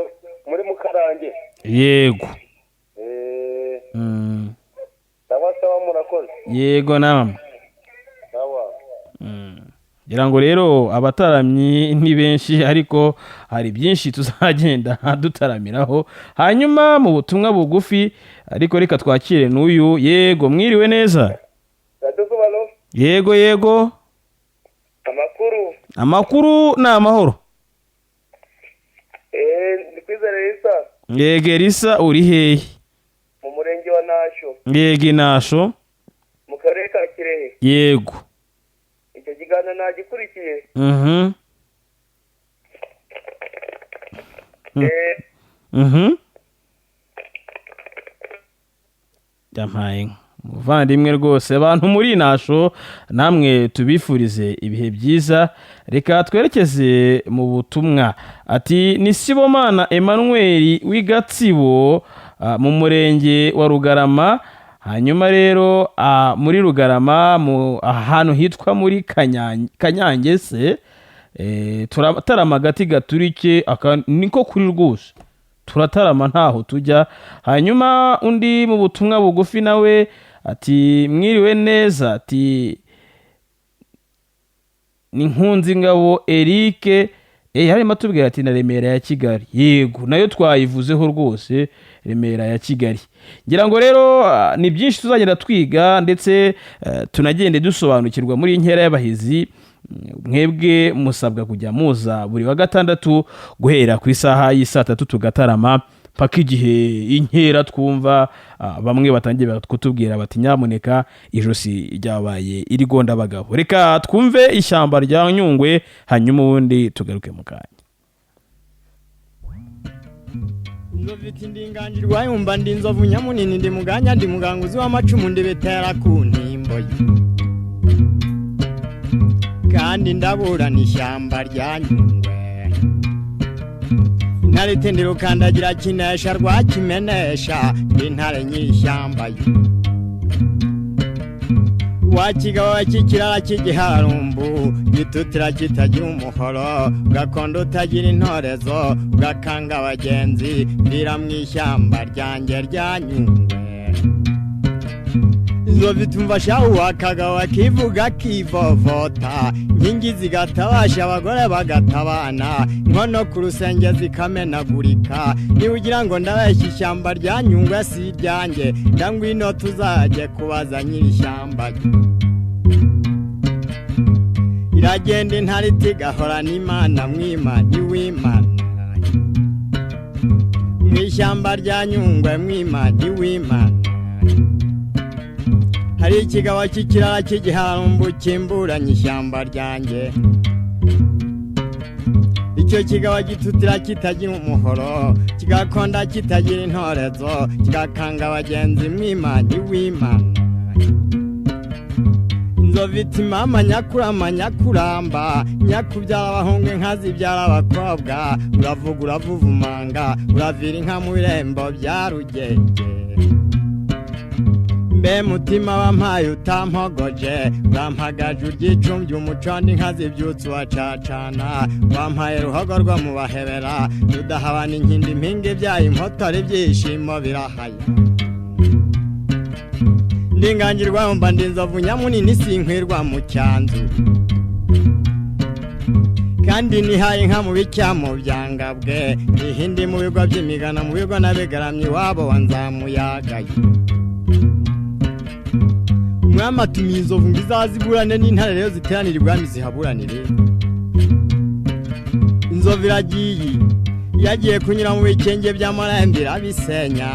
muri Mukarange yego ndabasaba murakoze yego namwe ngira ngo rero abataramyi ni benshi ariko hari byinshi tuzagenda dutaramiraho hanyuma mu butumwa bugufi ariko reka twakire n'uyu yego mwiriwe neza yego amakuru ni amahoro ndikwizere Elisa yego Elisa uri hehe mu murenge wa Nasho yego Nasho mu karere ka Kirehe yego icyo kiganiro nagikurikiye yampaye muvandimwe rwose abantu muri Nasho namwe tubifurize ibihe byiza reka twerekeze mu butumwa ati ni Sibomana Emmanuel w'Igatsibo mu murenge wa Rugarama hanyuma rero muri Rugarama mu ahantu hitwa muri Kanyange se turatarama agati gaturike niko kuri rwose turatarama ntaho tujya hanyuma undi mu butumwa bugufi nawe ati mwiriwe neza ati ni Nkunzi Ngabo Eric harimo tubwira ati na Remera ya Kigali yego nayo twayivuzeho rwose Remera ya Kigali ngira ngo rero ni byinshi tuzagenda twiga ndetse tunagende dusobanukirwa muri inkera y'abahizi mwebwe musabwa kujya muza buri wa gatandatu guhera ku isaha y'isa 3 tugatarama paka igihe inkera twumva bamwe batangiye kutubwira bati nyamuneka ijosi ryabaye irigonda abagabo reka twumve ishyamba rya Nyungwe hanyuma ubundi tugaruke mu kanya Nzoviti ndingangirwa yumva ndi inzovu nyamunini ndi muganya ndi muganguzi w'amacumu ndi betera ku ntimbo kandi ndaburana ishyamba rya Nyungwe intare tendero kandagira kinesha rwakimenesha intare nyishyamba wakigawa kikirara cy'igiharumbu gitutira kitagira umuhoro gakondo utagira intorezo gakanga abagenzi bira mu ishyamba ryanjye rya Nyungwe inzovu tumva shahu wakagawa kivuga kivovota inkingi zigatabasha abagore bagatabana nkono ku rusenge zikamenagurika niba ugira ngo ndabeshya ishyamba rya Nyungwe si iryanjye ndangwino tuzajye kubaza nyiri ishyamba iragenda intare itigahora n'Imana mwimana w'Imana mu ishyamba rya Nyungwe mwimana w'Imana hari ikigabo cy'ikirara cy'igiharumbu kimburanye ishyamba ryanjye icyo kigabo gitutira kitagira umuhoro kigakonda kitagira intorezo kigakanga abagenzi mwimana w'Imana inzovu iti mama nyakurama nyakuramba nyakubyara abahungu inka zibyara abakobwa uravuga uravuvumanga uravira inka mu birembo bya Rugenge mbe mutima wampaye utampogoje urampagaje uryicumbye umucondo inka zibyutse wacacana wampaye ruhogo rwo mu bahebera rudahabana inkindi impinga ibyaye impotore ibyishimo birahaya ndingangirwa yumva ndi inzovu nyamunini sinkwirwa mu cyanzu kandi nihaye inka mu bicyamo byangabwe ihindi mu bigo by'imigana mu bigo nabigaramye iwabo wa Nzamuyagaye umwami atumiye inzovu ngo izaziburane n'intare rero ziteranira ibwami zihaburanire inzovu iragiye yagiye kunyura mu bikenge by'amarembo irabisenya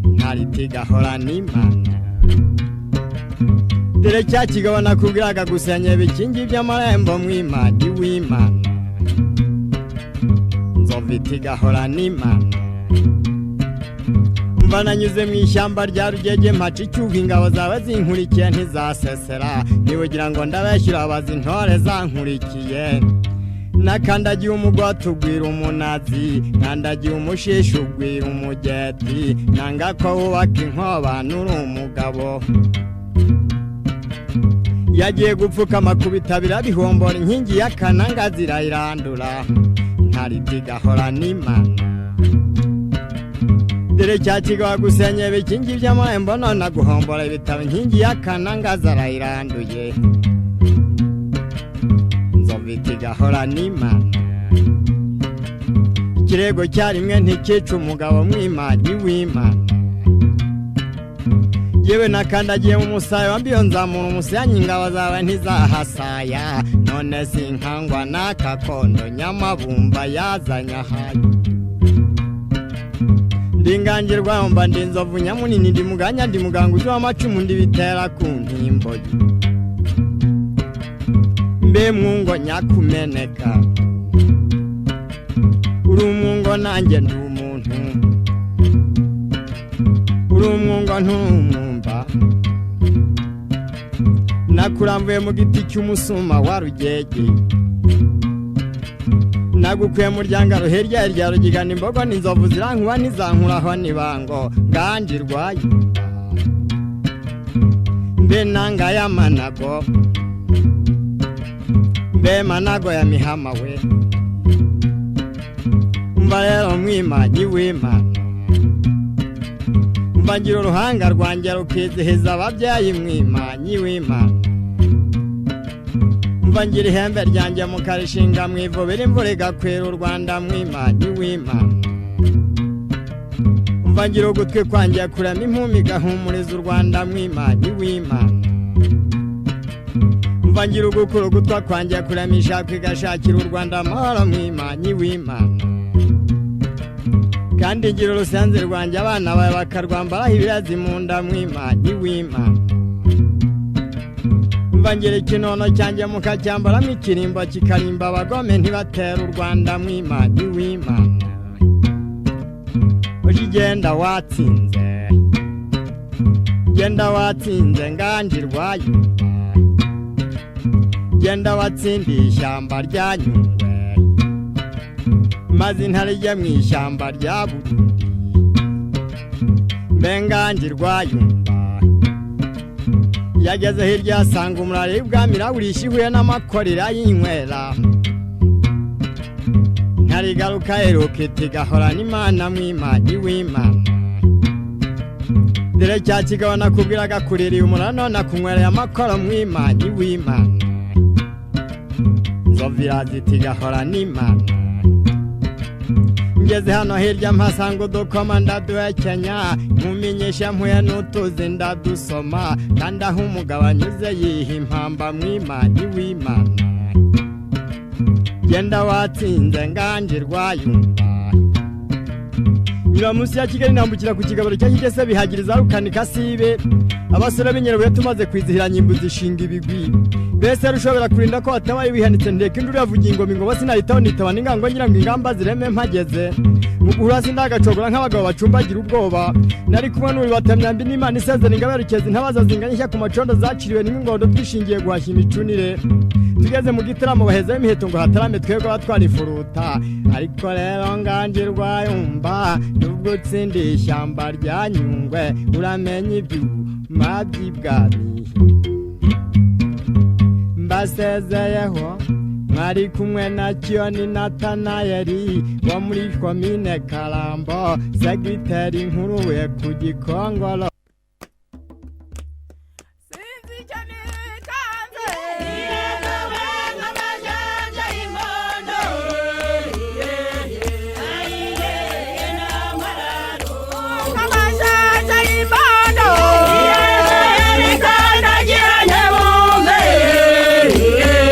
intare itigahora n'Imana dore cya kigabo nakubwiraga gusenya ibikingi by'amarembo mwimana w'Imana inzovu itigahora n'Imana umva nanyuze mu ishyamba rya rugege mpaca icyuho ingabo zawe zinkurikiye ntizasesera ntibugira ngo ndabeshyura abazi intore zankurikiye nakandagiye umugoti ugwira umunazi nkandagiye umushishi ugwira umugeti nanga ko wubaka inkobano uri umugabo yagiye gupfukama ku bitabira bihombora inkingi y'akananga zirayirandura ntariti gahora n'imana dore cya kigawa gusenye bikingi by'amahembo none guhombora ibitabo inkingi y'akananga zarayiranduye nzoviti gahora n'imana ikirego cyarimwe ntikica umugabo mwimanyi w'imana yewe nakandagiye mu musayo wambiyo nzamura umusenyi ingabo zawe ntizahasaya none sinkangwa n'akakondo nyamabumba yazanye ahaye ndingangirwa mba ndi inzovu nyamunini ndi muganya ndi muganguzi w'amacumu ndi bitera ku ntimbo mbe mwungo nyakumeneka uri umwungo nanjye ndi umuntu uri umwungo ntumwumva nakuramvuye mu giti cy'umusuma wa rugege nagukuye mu ryangaro hirya rya rugigana imbogo n'inzovu zirankuba ntizankuraho nibango nganjirwaye mbe nanga y'amanago mbe manago ya mihama we umva rero mwimanyi w'imana umva ngira uruhanga rwanjye rukizihiza ababyeyi mwimanyi w'imana umva ngira ihembe ryanjye mukarishinga mwivubira imvura igakwira u Rwanda mwimanyi w'imana umva ngira ugutwi kwanjye kurema impumi igahumuriza u Rwanda mwimanyi w'imana umva ngira ugukura ugutwa kwanjye kurema ishaka igashakira u Rwanda amahoro mwimanyi w'imana kandi ngira urusenzi rwanjye abana bawe bakarwambaraho ibirazi mu nda mwimanyi w'imana umva ngira ikinono cyanjye mukacyambaramo ikirimbo kikarimba abagome ntibatera u Rwanda mwimanyi w'imana uje genda watsinze genda watsinze nganjirwaye genda watsindiye ishyamba rya Nyungwe maze intare ijya mu ishyamba rya Burundi mbe nganjirwayumva yageze hirya asanga umurari w'ubwami rawurisha ihuye n'amakorera y'inywera ntarigaruka heruka iti gahora n'imana mwimanyi w'imana dore cya kigabo nakubwiraga kuririye umurano nakunywereye amakoro mwimanyi w'imana nzovira ziti gahora n'imana ngeze hano hirya mpasanga udukoma ndaduhekenya nkumenyesha mpuye n'utuzi ndadusoma kandi aho umugabo anyuze yiha impamba mwimanyi w'imana genda watsinze nganjirwayumva nyura munsi ya Kigali nambukira ku kigabiro cya Kigese bihagiriza rukanika sibe abasore b'Inyerubuye tumaze kwizihira nyimbu zishinga ibigwi bese rushobora kurinda ko atabaye wihanitse ndeke induru yavugiye ingoma ingoma sinahitaho nitaba n'ingango ngira ngo ingamba zireme mpageze mu guhura sindagacogora nk'abagabo bacumbagira ubwoba nari kumwe n'uyu batamyambi n'Imana isezera ingaberekeza intabaza zinganyishya ku macondo zaciriwe n'ingondo twishingiye guhashya imicunire tugeze mu gitaramo baheza imiheto ngo hatarame twego batwara ifuruta ariko rero nganjirwayumva nubwo utsindiye ishyamba rya Nyungwe uramenye ibyuma by'ibwami mbasezeyeho mwari kumwe na Kiyoni Natanayeli wo muri komine Karambo segiteri nkuruwe ku Gikongoro Yeah.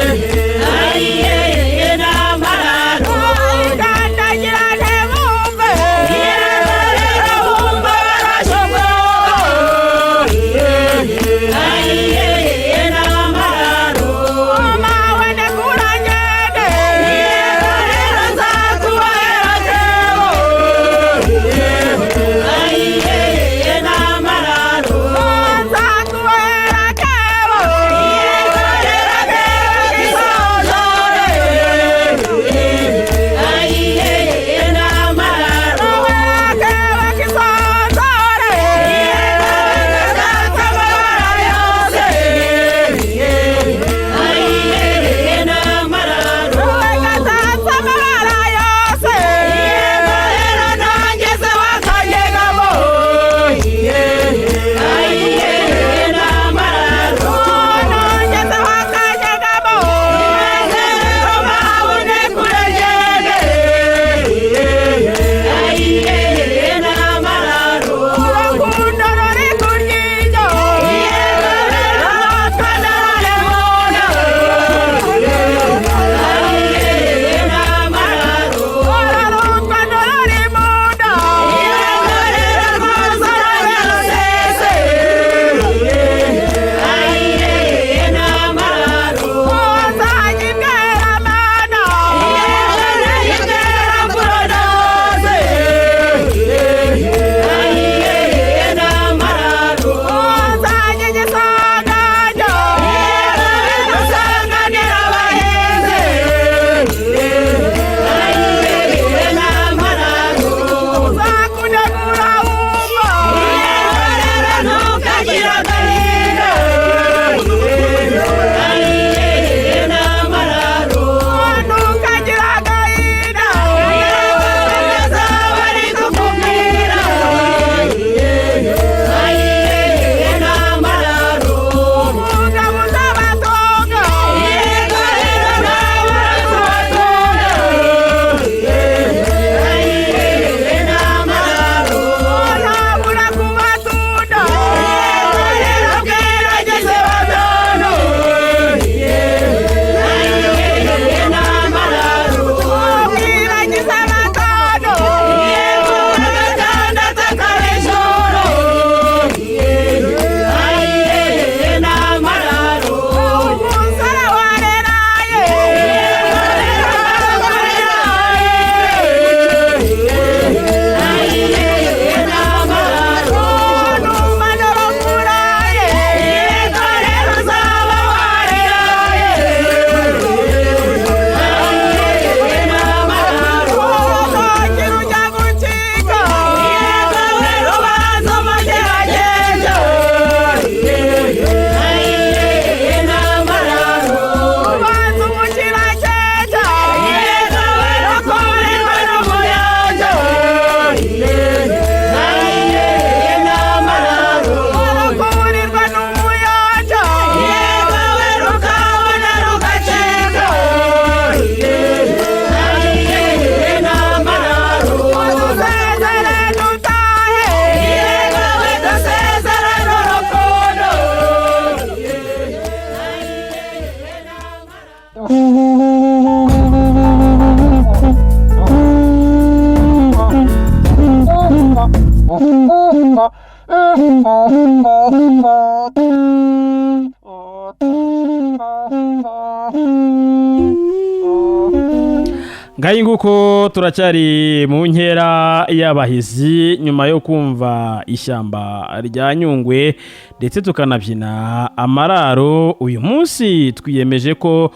ngayi nguko turacyari mu nkera y'abahizi nyuma yo kumva ishyamba rya Nyungwe ndetse tukanabyina amararo. Uyu munsi twiyemeje ko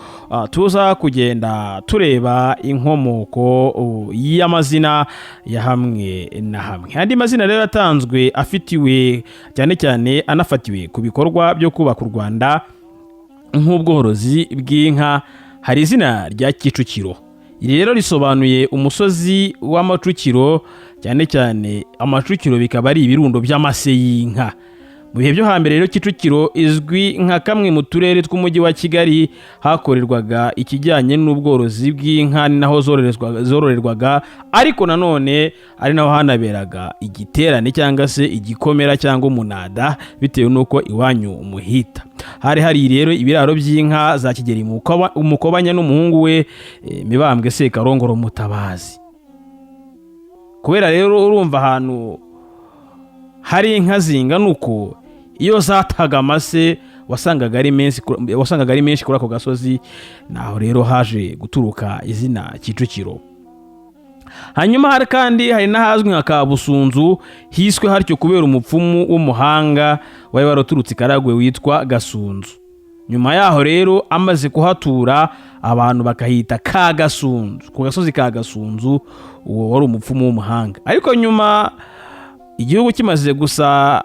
tuza kugenda tureba inkomoko y'amazina ya hamwe na hamwe. Andi mazina rero yatanzwe afitiwe cyane cyane anafatiwe ku bikorwa byo kubaka u Rwanda nk'ubworozi bw'inka. Hari izina rya Kicukiro. Iri rero risobanuye umusozi w'amacukiro, cyane cyane amacukiro bikaba ari ibirundo by'amase y'inka. Mu bihe byo hambere rero Kicukiro izwi nka kamwe mu turere tw'umujyi wa Kigali hakorerwaga ikijyanye n'ubworozi bw'inka, naho zororerwaga, ariko nanone ari naho hanaberaga igiterane cyangwa se igikomera cyangwa umunada bitewe n'uko iwanyu umuhita. Hari rero ibiraro by'inka za Kigeli Umukobanya n'umuhungu we Mibambwe Sekarongoro Mutabazi. Kubera rero urumva ahantu hari inka zingana uko, iyo zataga amase wasangaga ari menshi kuri ako gasozi, naho rero haje guturuka izina Kicukiro. Hanyuma hari n'ahazwi nka Kabusunzu, hiswe hatyo kubera umupfumu w'umuhanga wari waraturutse i Karagwe witwa Gasunzu. Nyuma yaho rero amaze kuhatura abantu bakahita Kagasunzu, ku gasozi ka Gasunzu, uwo wari umupfumu w'umuhanga. Ariko nyuma igihugu kimaze gusa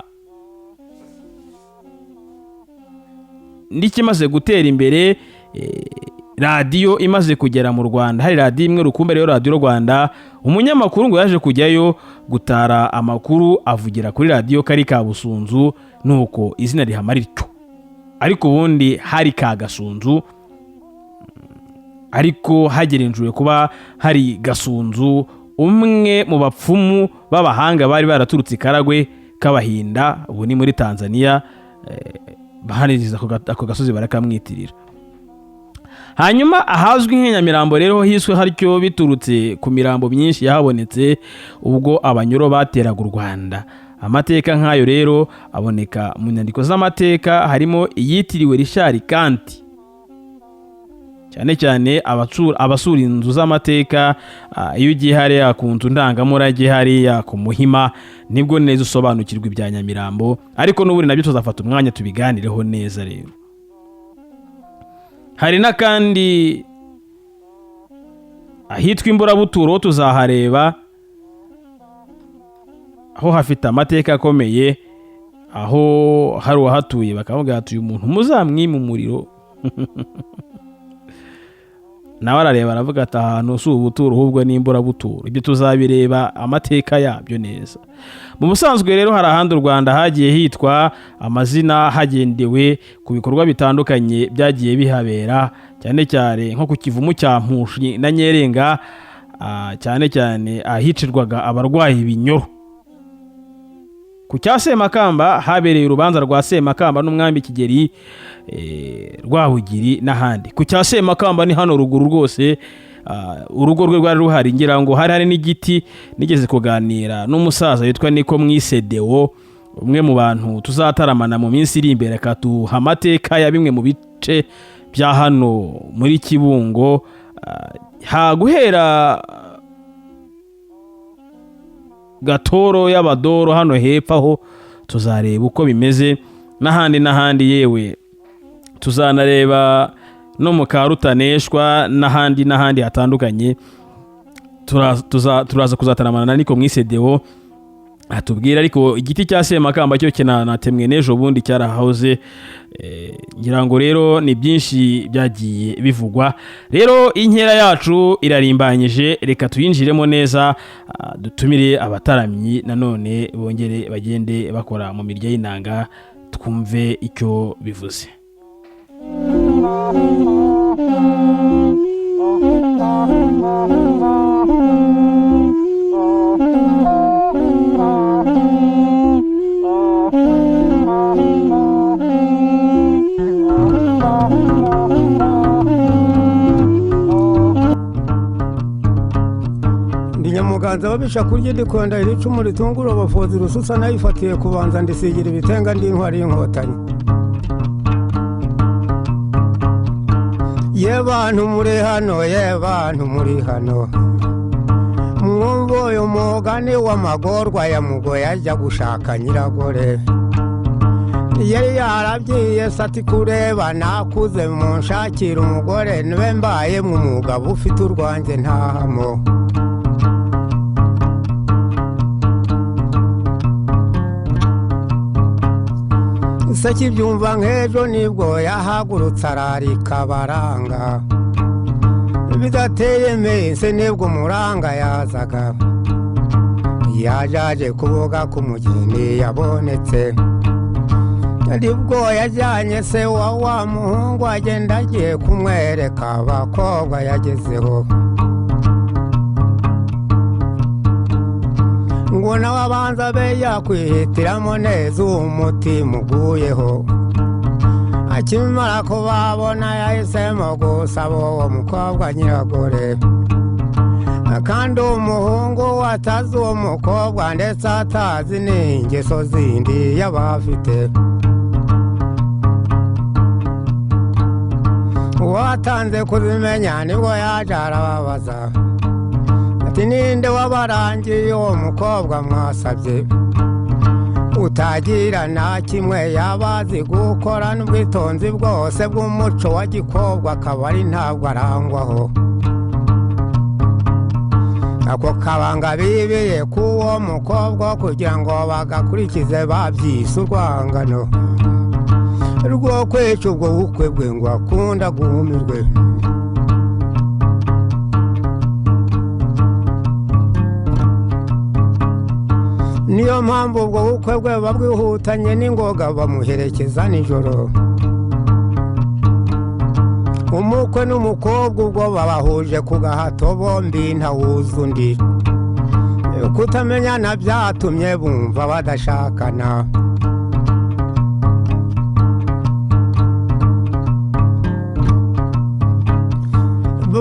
kimaze gutera imbere, radiyo imaze kugera mu Rwanda, hari radiyo imwe rukumbi rero radiyo Rwanda, umunyamakuru ngo yaje kujyayo gutara amakuru avugira kuri radiyo kari Kabusunzu, nuko izina rihama rityo. Ariko ubundi hari Kagasunzu, ariko hagerejwe kuba hari Gasunzu, umwe mu bapfumu b'abahanga bari baraturutse i Karagwe k'Abahinda, ubu ni muri Tanzania, bahaniriza ako gasozi barakamwitirira. Hanyuma ahazwi nk'Inyamirambo rero hiswe hatyo biturutse ku mirambo myinshi yahabonetse ubwo Abanyoro bateraga u Rwanda. Amateka nk'ayo rero aboneka mu nyandiko z'amateka, harimo iyitiriwe Richard Kanti. Cyane cyane abasura inzu z'amateka, iyo ugiye hariya ku nzu ndangamurage hariya ku Muhima, nibwo neza usobanukirwa ibya Nyamirambo, ariko n'ubundi nabyo tuzafata umwanya tubiganireho neza. Rero hari n'akandi ahitwa Imburabuturo, tuzahareba, aho hafite amateka akomeye, aho hari uwahatuye bakavuga ati uyu muntu muzamwime umuriro. Nawe arareba aravuga ati ahantu si ubuturo ahubwo ni Imburabuturo. Ibyo tuzabireba amateka yabyo neza. Mu busanzwe rero hari ahandi u Rwanda hagiye hitwa amazina hagendewe ku bikorwa bitandukanye byagiye bihabera, cyane cyane nko ku Kivumu cya Mpushi na Nyerenga, cyane cyane ahicirwaga abarwayi ibinyoro. Ku cya Semakamba habereye urubanza rwa Semakamba n'umwami Kigeli Rwabugiri n'ahandi. Ku cya Semakamba ni hano ruguru rwose, urugo rwe rwari ruhari, ngira ngo hari n'igiti. Nigeze kuganira n'umusaza witwa Niko Mwisedeo, umwe mu bantu tuzataramana mu minsi iri imbere, akatuha amateka ya bimwe mu bice bya hano muri Kibungo, guhera Gatoro y'Abadoro hano hepfo aho, tuzareba uko bimeze n'ahandi, yewe tuzanareba no mu Karutaneshwa n'ahandi hatandukanye. Turaza kuzataramana na Niko Mwisedeo atubwira. Ariko igiti cya Semakamba cyo kinanatemwe n'ejo bundi cyarahoze, ngira ngo rero ni byinshi byagiye bivugwa. Rero inkera yacu irarimbanyije, reka tuyinjiremo neza, dutumire abataramyi nanone bongere bagende bakora mu mirya y'inanga, twumve icyo bivuze. nsanze babisha kurya ndikwenda iri icumu ritungura abafozi rususa nayifatiye kubanza ndisigira ibitenga ndi intwari y'inkotanyi ye bantu muri hano ye bantu muri hano mwumva uyu mugani w'amagorwa ya mugoye ajya gushaka nyiragore yari yarabyiye sati kureba nakuze munshakira umugore nibe mbaye mu mugabo ufite urwanjye ntahamo Saki byumva nk'ejo nibwo yahagurutse ararika baranga bidateye mese nibwo muranga yazaga yajaje kuvuga ku mugeni yabonetse nibwo yajyanye se wa muhungu agenda agiye kumwereka abakobwa yagezeho ngo nawe abanza be yakwihitiramo neza umutima uguyeho akimara kubabona yahisemo gusaba uwo mukobwa nyiragore kandi umuhungu atazi uwo mukobwa ndetse atazi n'ingeso zindi y'abafite uwatanze kuzimenya nibwo yaje arababaza ati ninde wabarangiye uwo mukobwa mwasabye utagira na kimwe yabazi gukora n'ubwitonzi bwose bw'umuco wa gikobwa akaba ari ntabwo arangwaho ako kabanga bibiye k'uwo mukobwa kugira ngo bagakurikize babyise urwangano rwo kwica ubwo bukwe bwe ngo akunda guhumirwe niyo mpamvu ubwo bukwe bwe babwihutanye n'ingoga bamuherekeza nijoro umukwe n'umukobwa ubwo babahuje ku gahato bombi ntawuzi undi kutamenyana byatumye bumva badashakana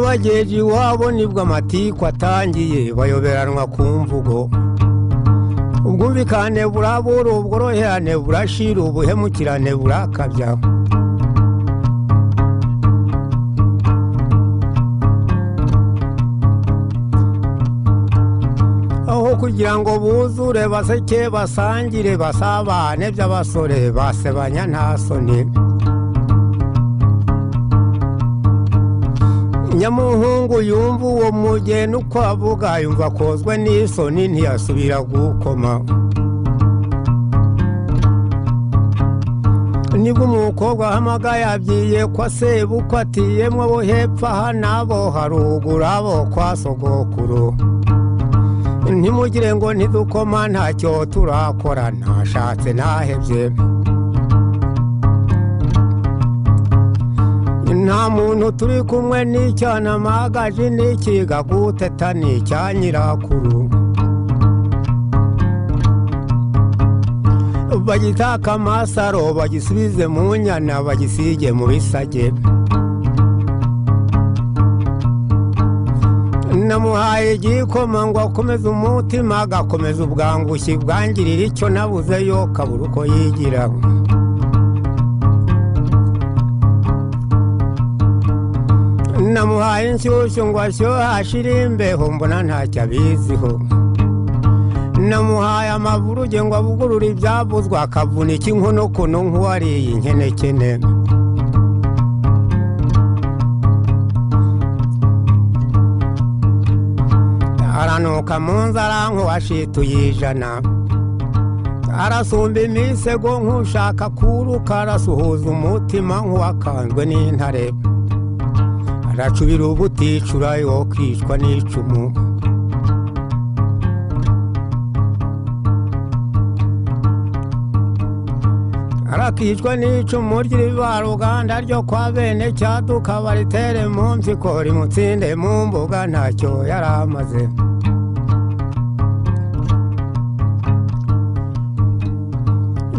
bageje iwabo nibwo amatiku atangiye bayoberanwa ku mvugo ubwumvikane burabura ubworoherane burashira ubuhemukirane burakabya aho kugira ngo buzure baseke basangire basabane by'abasore basebanya nta soni nyamuhungu yumva uwo mugeni uko avuga yumva akozwe n'isoni ntiyasubira gukoma nibwo umukobwa ahamagaye abyiye kwa sebuko atiyemwe abo hepfo aha n'abo haruguru abo kwa sogokuru ntimugire ngo ntidukoma ntacyo turakora ntashatse ntahebye nta muntu turi kumwe n'icyana magaje n'ikiga guteta n'icya nyirakuru bagitaka amasaro bagisubize mu nyana bagisige mu bisage namuhaye igikoma ngo akomeze umutima agakomeza ubwangushyi bwangirira icyo nabuzeyo kabura uko yigira namuhaye inshyushyu ngo ashyuhe ashire imbeho mbona ntacyo abiziho namuhaye amavuruge ngo avugurure ibyavuzwe akavunika inkonokono nk'uwariye inkenekene aranuka mu nzara nk'uwashituye ijana arasumba imisego nk'ushaka kuruka arasuhuza umutima nk'uwakanzwe n'intare aracubira ubuticura yo kwicwa n'icumu arakicwa n'icumu ry'irivaruganda ryo kwa bene cyaduka baritere mu mpyiko rimutsinde mu mbuga ntacyo yari amaze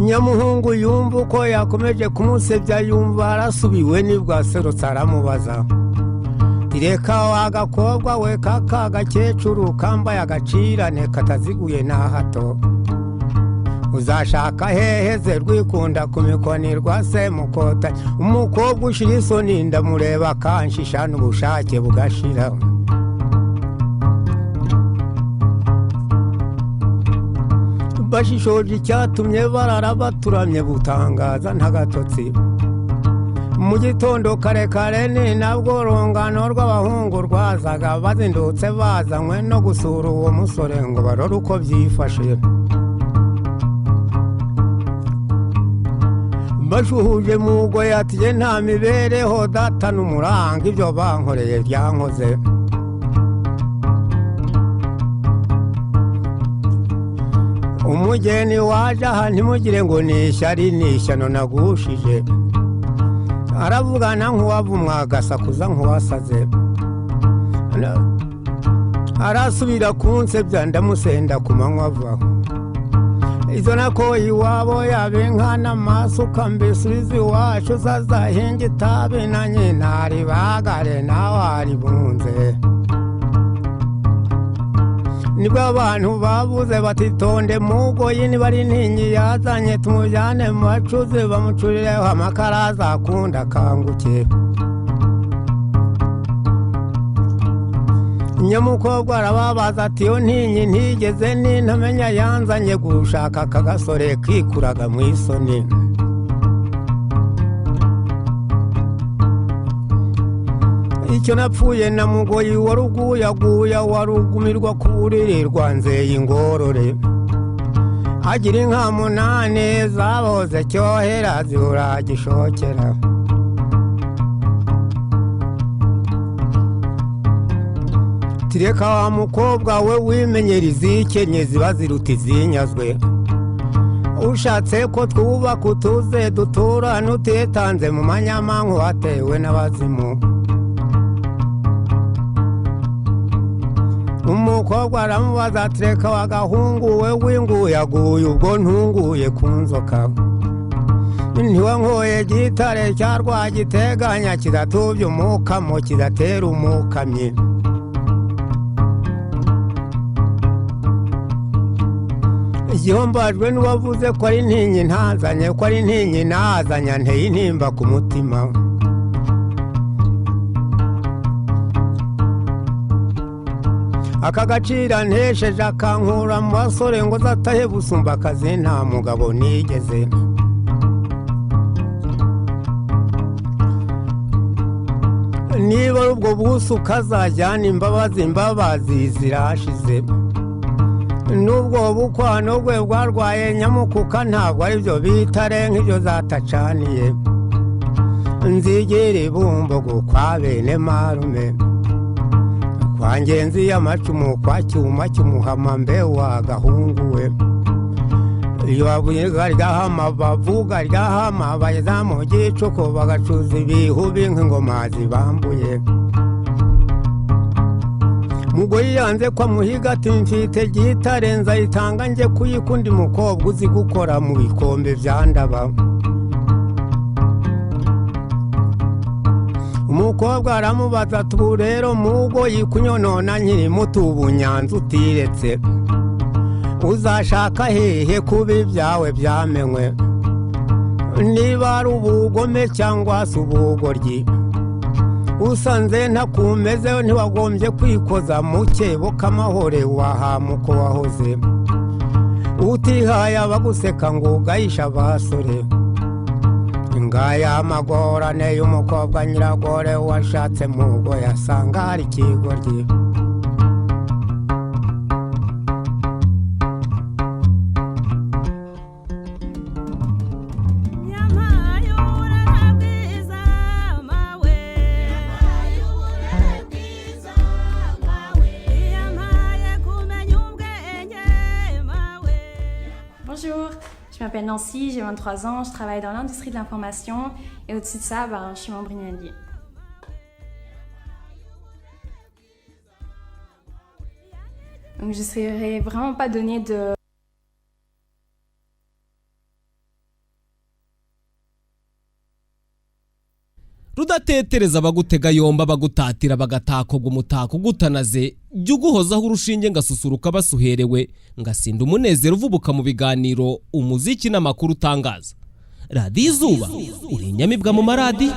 nyamuhungu yumva uko yakomeje kumusebya yumva arasubiwe nibwo aserutse aramubaza tireka wagakobwa we kaka gakecuru kambaye agacirane kataziguye na hato uzashaka heheze rwikunda ku mikoni rwa semukota umukobwa ushira isoni ndamureba kanshisha n'ubushake bugashira bashishoje icyatumye barara baturamye butangaza ntagatotsi mu gitondo kare kare ni nabwo rungano rw'abahungu rwazaga bazindutse bazanywe no gusura uwo musore ngo barore uko byifashe bashuhuje mugo yatiye nta mibereho data n'umuranga ibyo bankoreye byankoze umugeni waje aha ntimugire ngo ni ishyari ni ishyano nagushije aravugana nk'uwavumwa agasakuza nk'uwasaze arasubira kunsebya ndamusenda ku manywa avaho izo nako iwabo yabe nkana masuka mbisubiza iwacu zazahinga itabi na nyina ribagare nawe aribunze nibwo abantu babuze batitonde mugoyi niba ari ntinyi yazanye tumujyane mu bacuzi bamucurireho amakara azakunda akanguke nyamukobwa arababaza ati yo ntinyi ntigeze nintamenya yanzanye gushaka akagasore kikuraga mu isoni icyo napfuye na mugoyi waruguyaguya warugumirwa ku buriri rwanzeye ingorore agira inka munani zaboze cyohera zibura gishokera tireka wa mukobwa we wimenyera izikenye ziba ziruta izinyazwe ushatse ko twubaka utuze dutura n'utitanze mu manyamanku watewe n'abazimu umukobwa aramubaza ati reka wagahungu we winguyaguye ubwo ntunguye ku nzoka ntiwe nkoye gitare cya rwagiteganya kidatubye umukamo kidatera umukamyi igihombajwe n'uwavuze ko ari ntinyi ntazanye ko ari ntinyi nazanya nteye intimba ku mutima aka gacira ntesheje akankura mu basore ngo zatahe busumba akazi nta mugabo nigeze niba ari ubwo buso ukazajyana imbabazi zirashize n'ubwo bukwano bwe bwarwaye nyamukuka ntabwo ari byo bitare nk'ibyo zatacaniye nzigire bumbogo kwa bene marume kwa ngenzi y'amacumu kwa cyuma cy'umuhama mbe wagahungu we iyo bavuga ryahama bavuga ryahama bageza mu gicuku bagacuza ibihubi nk'ingoma zibambuye mugoyi yanze ko amuhiga ati mfite gitare nzayitanga njye kuyikundi mukobwa uzi gukora mu bikombe bya ndaba umukobwa aramubaza ati ubu rero mugoyi kunyonona nkiri muto ubu nyanza utiretse uzashaka hehe kuba ibyawe byamenwe niba ari ubugome cyangwa se ubugoryi usanze ntakumezeho ntiwagombye kwikoza mu cyebo k'amahore wahamuko wahoze utihaye abaguseka ngo ugayisha abasore ngaya amagorane y'umukobwa nyiragore washatse mugo yasanga hari ikigoryi Bonjour, je m'appelle Nancy, j'ai 23 ans, je travaille dans l'industrie de l'information et au-dessus de ça, je suis membre Inali. Donc je ne serais vraiment pas donné de... rudatetereza abagutega yomba bagutatira bagatakobwa umutako ugutanaze jya uguhozaho urushinge ngasusuruka basuherewe ngasinda umunezero uvubuka mu biganiro umuziki n'amakuru utangaza radiyo izuba uri inyamibwa mu maradi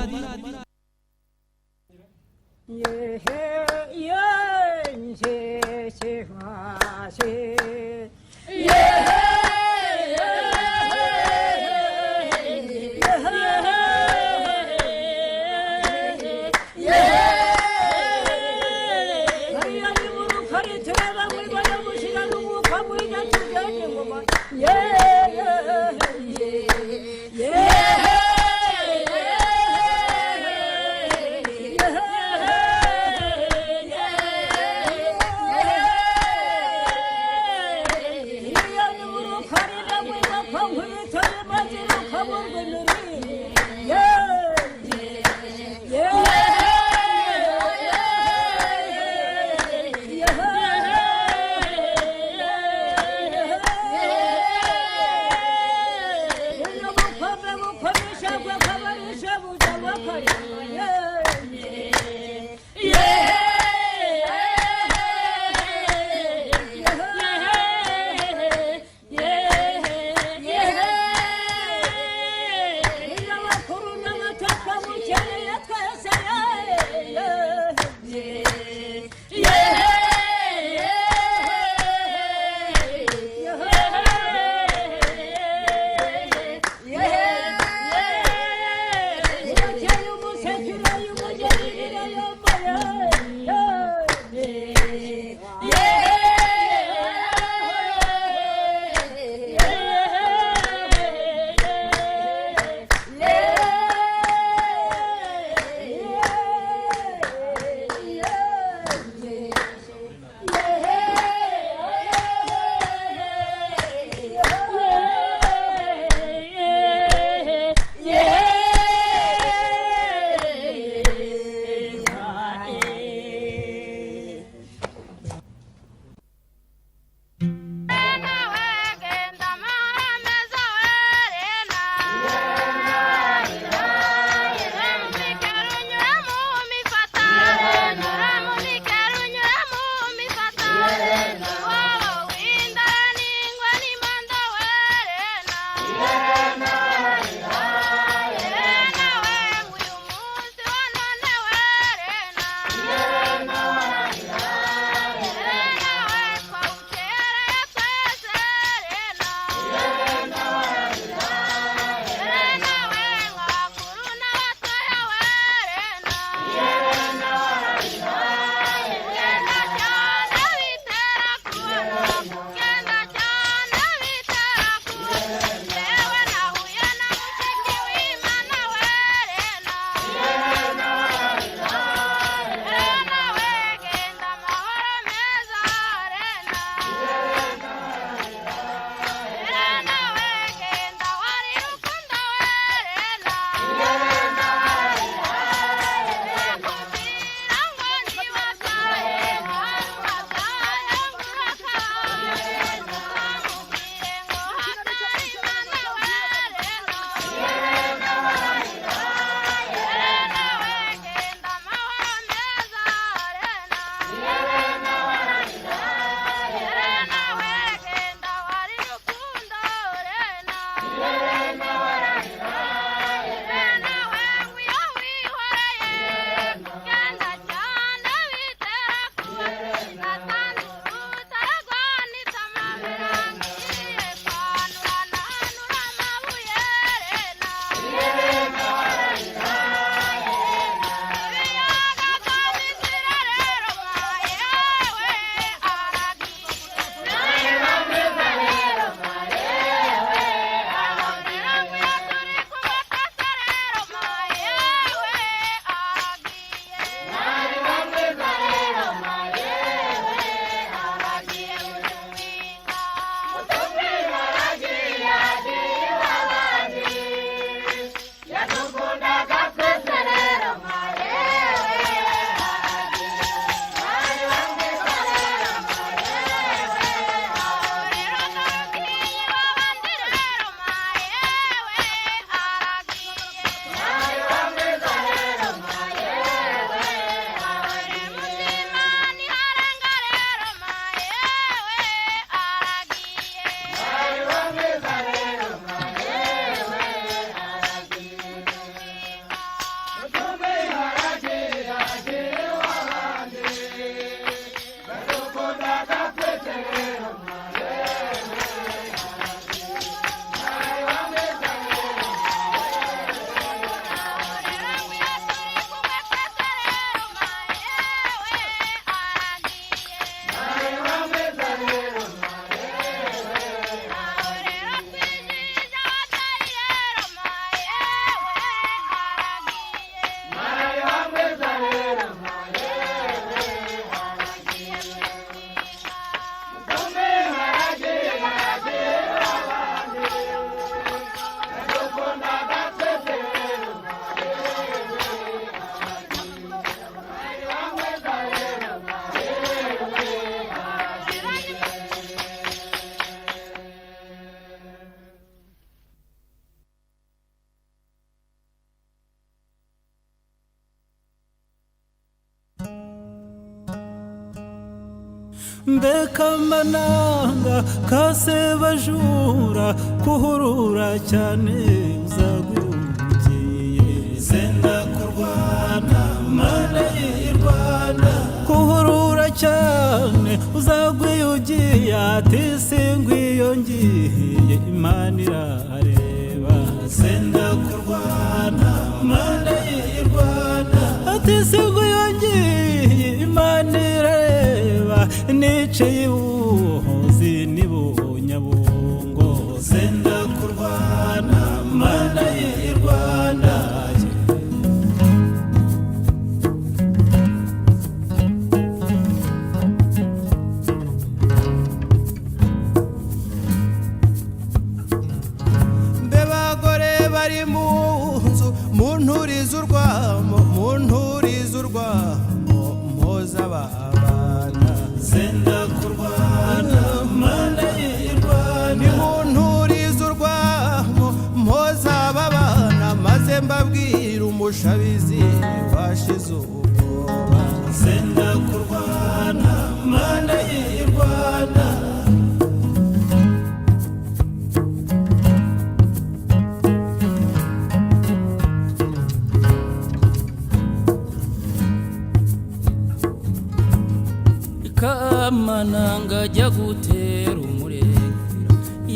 mbeka mananga kase bajura kuhurura cyane uzagwugiye senda kurwana mana y'Irwanda kuhurura cyane uzagwiyugiye ati singwiyongiye Imana irareba senda kurwana mana y'Irwanda ati singwiyongiye Imana irareba nicaye ubuhozi n'ibunyabungo senda kurwana mana y'Irwanda mbebagore bari mu nzu munturiza urwamo mpoza abana senda kurwana mana y'Irwanda nimunturiza urwamo mpoza abana maze mbabwira umushabizi washize ubwoba senda kurwana mana y'Irwanda kamananga ajya gutera umurego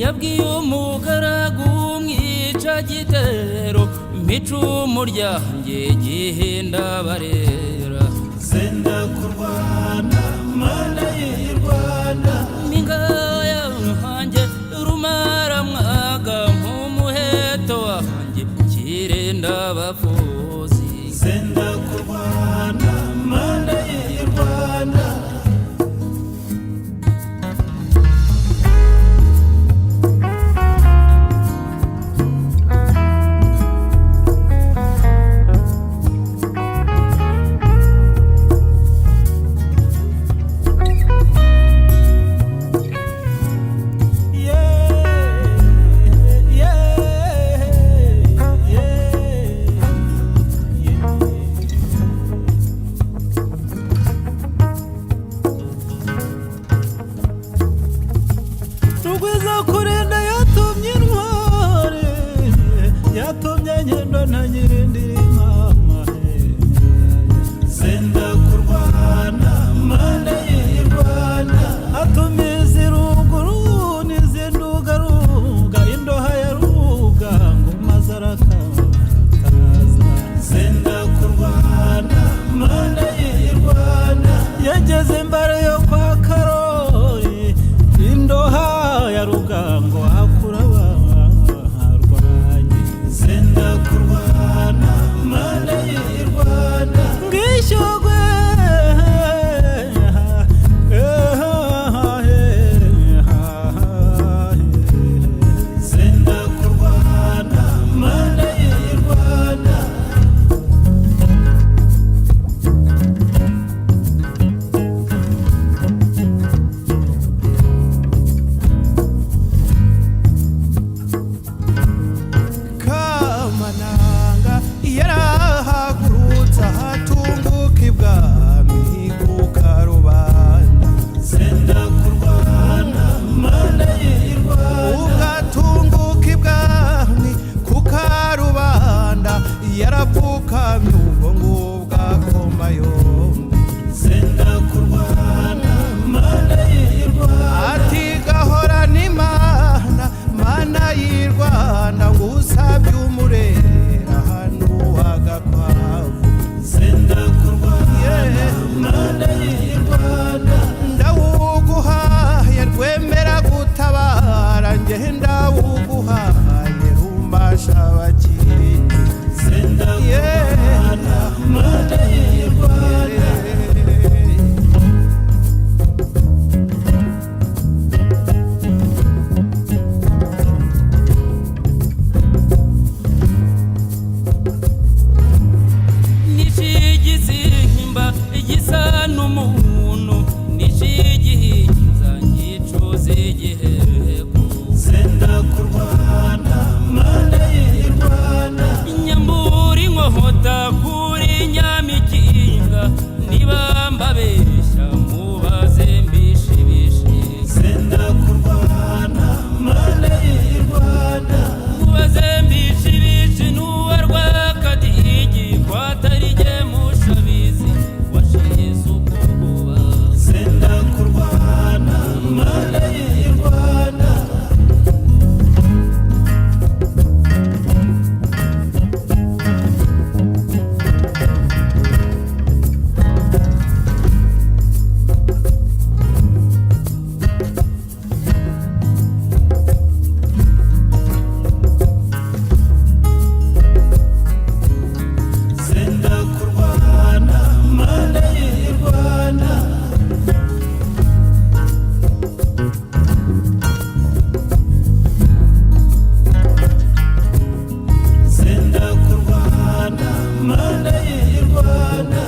yabwiye umugaragu umwica gitero micumu ryanjye gihinda barera senda kurwana mana y'Irwanda mingaya hanjye rumara mwaga nk'umuheto wanjye kirenda abafuzi senda kurwana mana y'Irwanda Rwanda mana ye Rwanda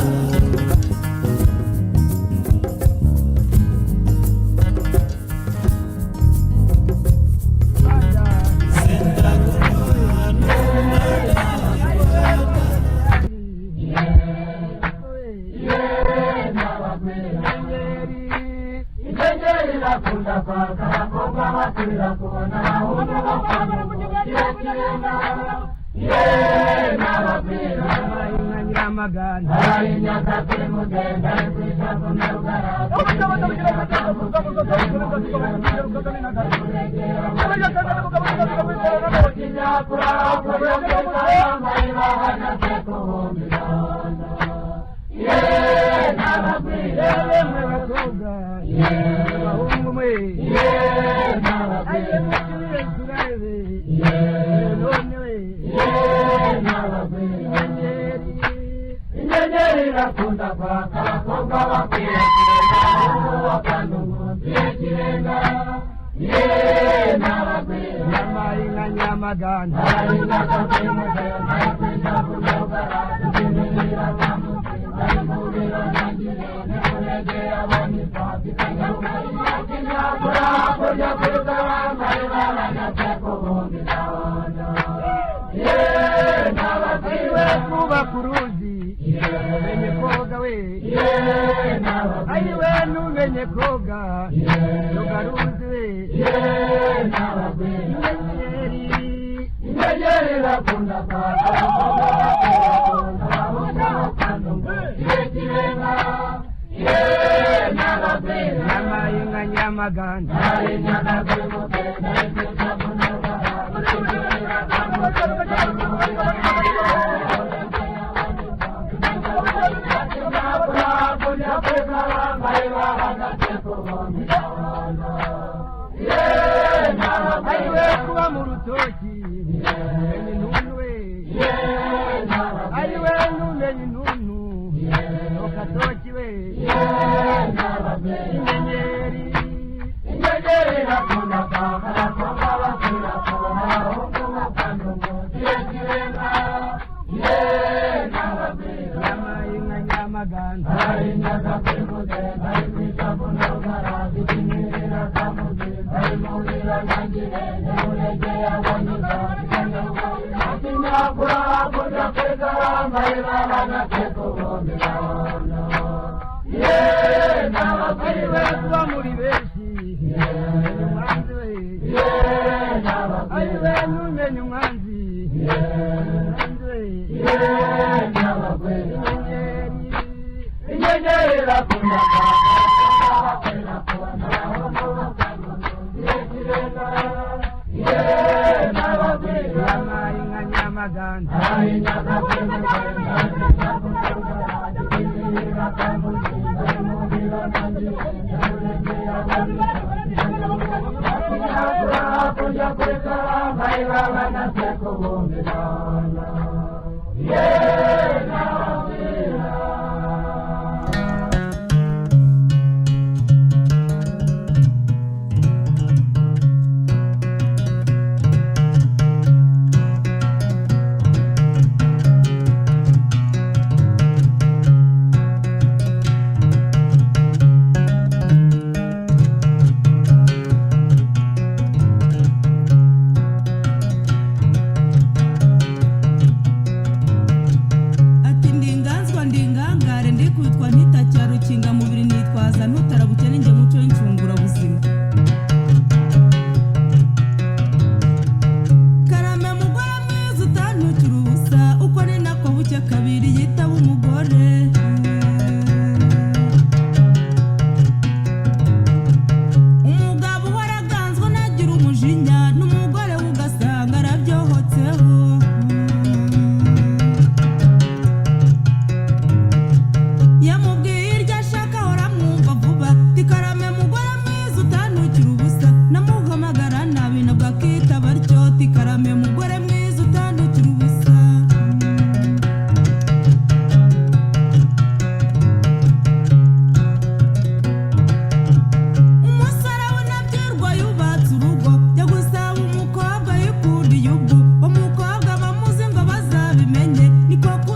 Niko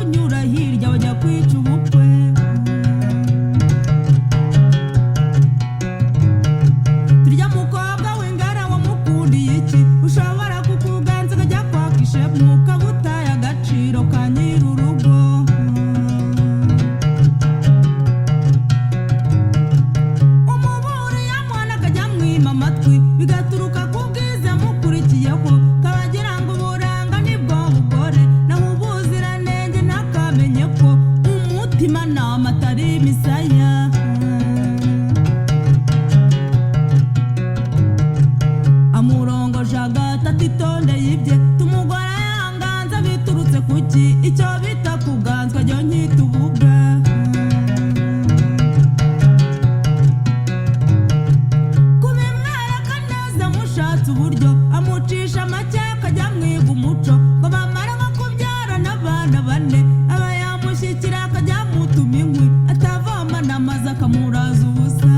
kuki icyo bita kuganzwa jyo nkitubuga kubimwereka neza mushatse uburyo amucisha make akajya mwiga umuco ngo bamara nko kubyara n'abana bane aba yamushyikira akajya mutuma inkwi atavoma n'amazi akamuraza ubusa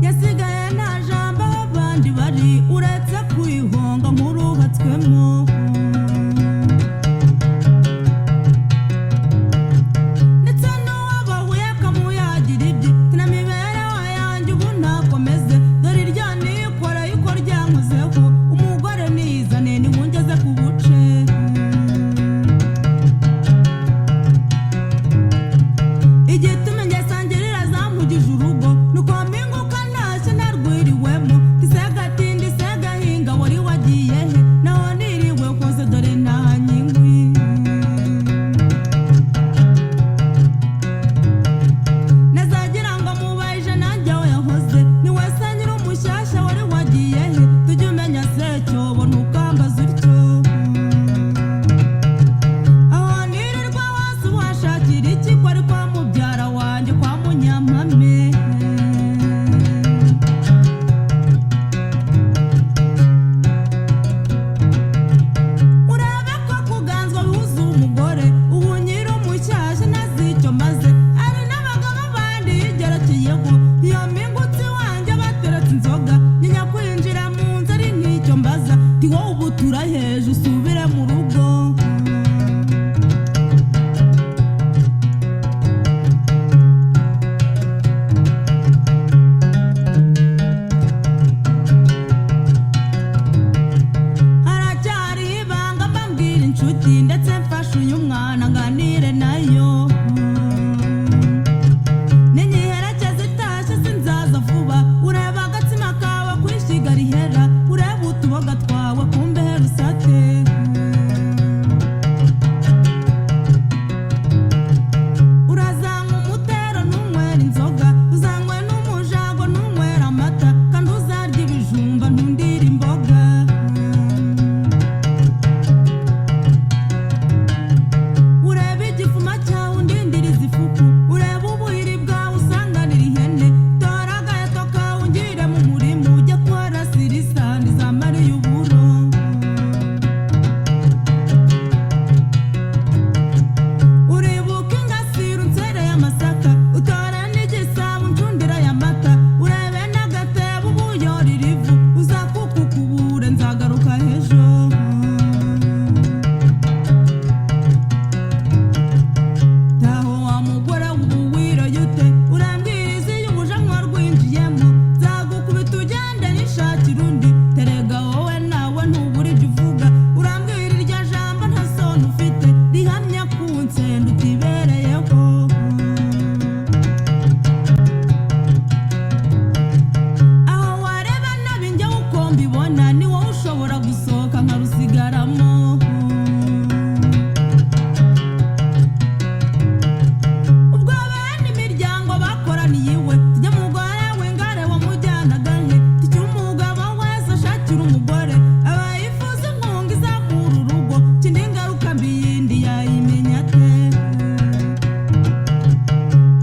yasigaye nta jambo aho abandi bari uretse kwihonga nk'uruhatswemo ndetse n'uwabahuye akamuyagira ibye na mibereho yanjye ubu ntakomeze dore irya nikora yuko ryankozeho umugore nizane nimungeze ku buce igitume njye sangirira zampugije urugo nuko mpinguka ntashye narwiriwemo isegatindi segahinga wari wagiye he naho niriwe kose dore ntahanye inkwi nazagira ngo mubaje nanjye aho yahoze niwe se nyiri umushyashya wari wagiye he tujye umenya secyobo ntukambaze utyo aho nirirwa hose uhashakira iki ko ari kwa mubyara wanjye kwa munyampame urabe ko kuganzwa bihuza umugore ubu nyiri umushyashya ntazi icyo maze ari n'abagabo bandi yigerekeyeho iyo mpingutsi wanjye bateretse inzoga nyinya kwinjira mu nzu ari nk'icyo mbaza ti wowe ubu turaheje usubire mu rugo haracyari ibanga mbabwira inshuti ndetse mfashe uyu mwana nganire nayo ninyiherekeza itashye sinzaza vuba ureba agatsima kawe kwishyiga rihera ureba utuboga twawe kumbehe rusate urazanywa umutero ntunywera inzoga uzanywe n'umujago ntunywera amata kandi uzarya ibijumba ntundire imboga ureba igifuma cyawe undindiriza ifuku ureba ubuhiri bwawe usanganira ihene tora agaheto kawe ungirire mu murima ujye kwarasira isandi zamariye uburo uribuka ingasire unsereye amasaka utore n'igisabo uncundira aya mata urebe n'agatebo ubuyorira ivu uzakukukubure nzagaruka ejo taho wa mugore ubu wiroye ute urambwiriza iyo ubujanwa rwinjiyemo nzagukubita ugende nishakira undi terega wowe nawe ntubura ibyo uvuga urambwira iryo jambo nta soni ufite rihamya ku nsenda utibereyeho aho wareba nabi njyewe uko mbibona ni wowe ushobora gusohoka nkarusigaramo ubwo bene imiryango bakoraniye iwe tujya mugore w'ingare wamujyanaga he tujya umugabo wese ashakira umugore aba yifuza inkunga izamura urugo kindi ngaruka mbi yindi yayimenya ate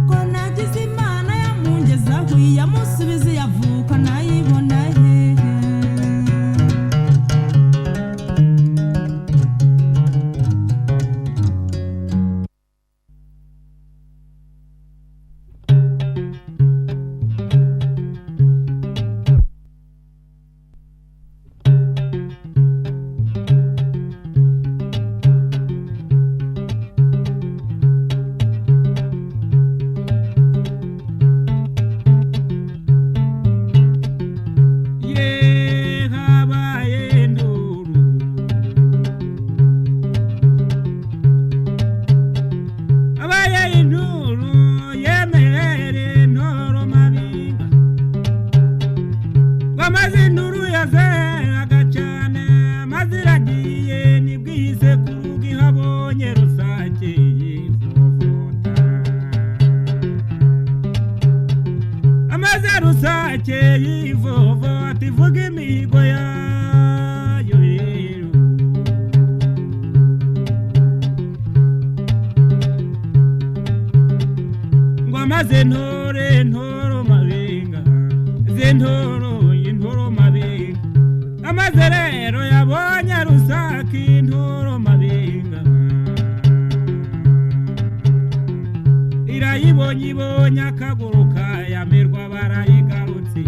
ko nagize imana yamungezaho iyamusubiza iyavuka nayibona hehe bukeye ivovo ativuga imihigo yayo rero ngo amaze ntoro mabenga intoro mabenga amaze rero yabonye rusaki intoro mabenga ibonye akaguruka yamerwa barayigarutse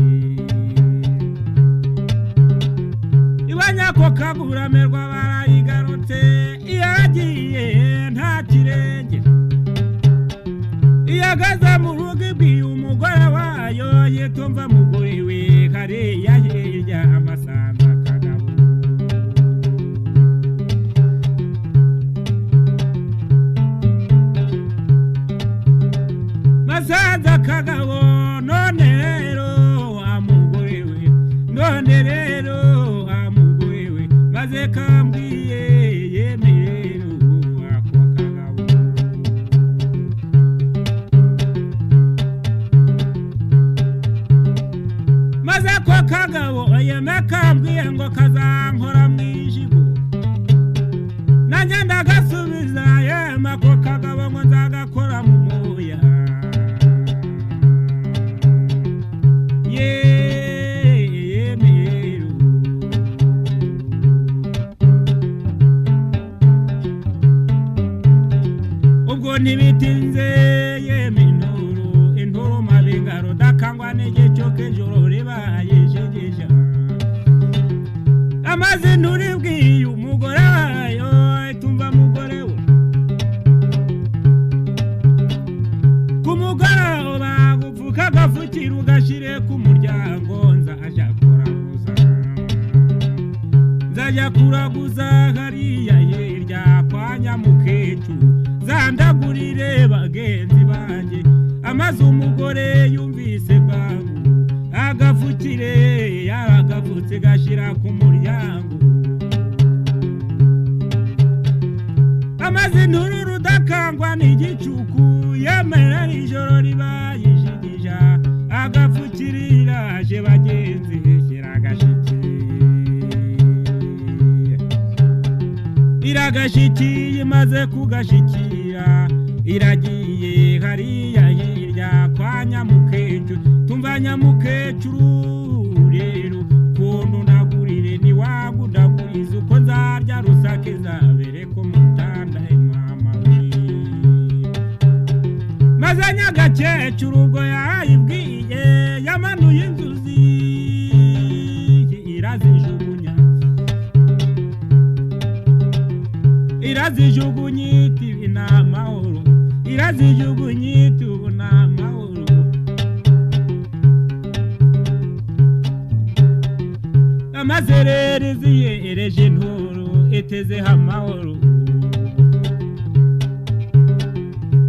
ibonye ako kaguramerwa barayigarutse yagiye nta kirenge iyagaze mu rugo ibwiye umugore wayo yitumva mugore we kariya hirya amasanza kagabo masanza kagabo none rero amugore we none rero amugore we maze kambwiye yemerero ako kagabo maze ako kagabo yemekambwiye ngo kazankora mwijigo nanjye ndagasubiza yema ako kagabo ngo nzagakora mu moya ntibitinze yeme intoro mabingaro dakangwa n'igico k'ijoro ribaye jegeja amaze nturibwiye umugore wayo itumva mugore we ku mugoroba gupfuka agafukira ugashire ku muryango nzajya kuraguza hariya hirya kwa Nyamukecuru zandagurire bagenzi banjye amaze umugore yumvise bwangu agafukire yaragavutse gashira ku muryango amaze ntururu dakangwa n'igicuku yemera ijoro ribaye jigija agafukirira aje bagenzi iragashyikiye maze kugashikira iragiye hariya hirya kwa Nyamukecuru tumva Nyamukecuru rero kuntu nagurire ni wagudaguriza uko nzarya rusake zabere ko mutanda mama we maze Nyagakecuru ubwo yayibwiye yamanuye inzuzi irazijugunya irazijugunyita inamahoro irazijugunyita ubunamahoro amaze rero iziyereje inturo etezeho amahoro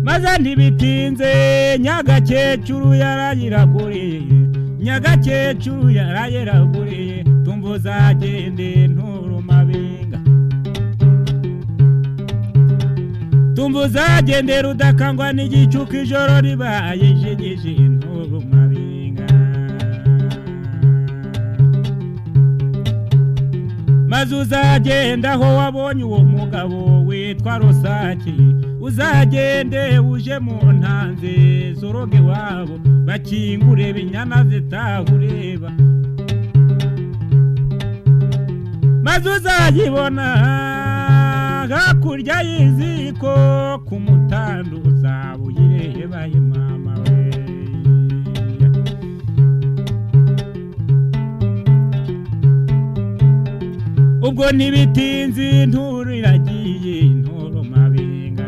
maze ntibitinze Nyagakecuru yarayiraguriye tumva uzagende inturo mabenga tumva uzagendera udakangwa n'igicuku ijoro ribaye jegeje intoro mabenga maze uzagenda aho wabonye uwo mugabo witwa Rusake uzagende uje mu ntanze zoroge wabo bakingure inyana zitahureba maze uzayibona hakurya y'iziko ku mutandu uzabuyireba mama we ubwo ntibitinze inturo iragiye intoro mabenga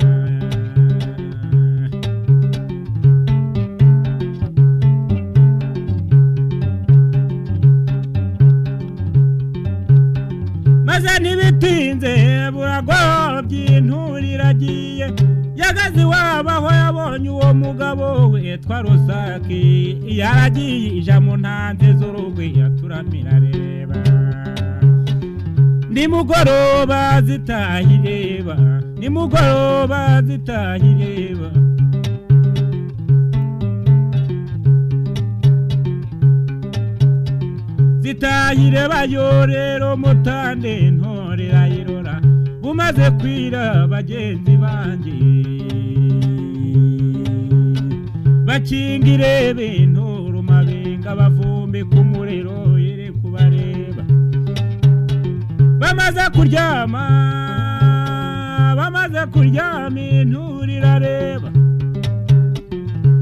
maze ntibitinze buragobye inturo iragiye yagaze iwabo aho yabonye uwo mugabo witwa Rusake yaragiye ija mu ntanze z'urugo yaturamira reba nimugoroba zitahireba zitahire bayorero mutande ntorera irora bumaze kwira bagenzi banjye bakingire bentoro mabenga bavombe ku murero yere kubareba bamaze kuryama inturira reba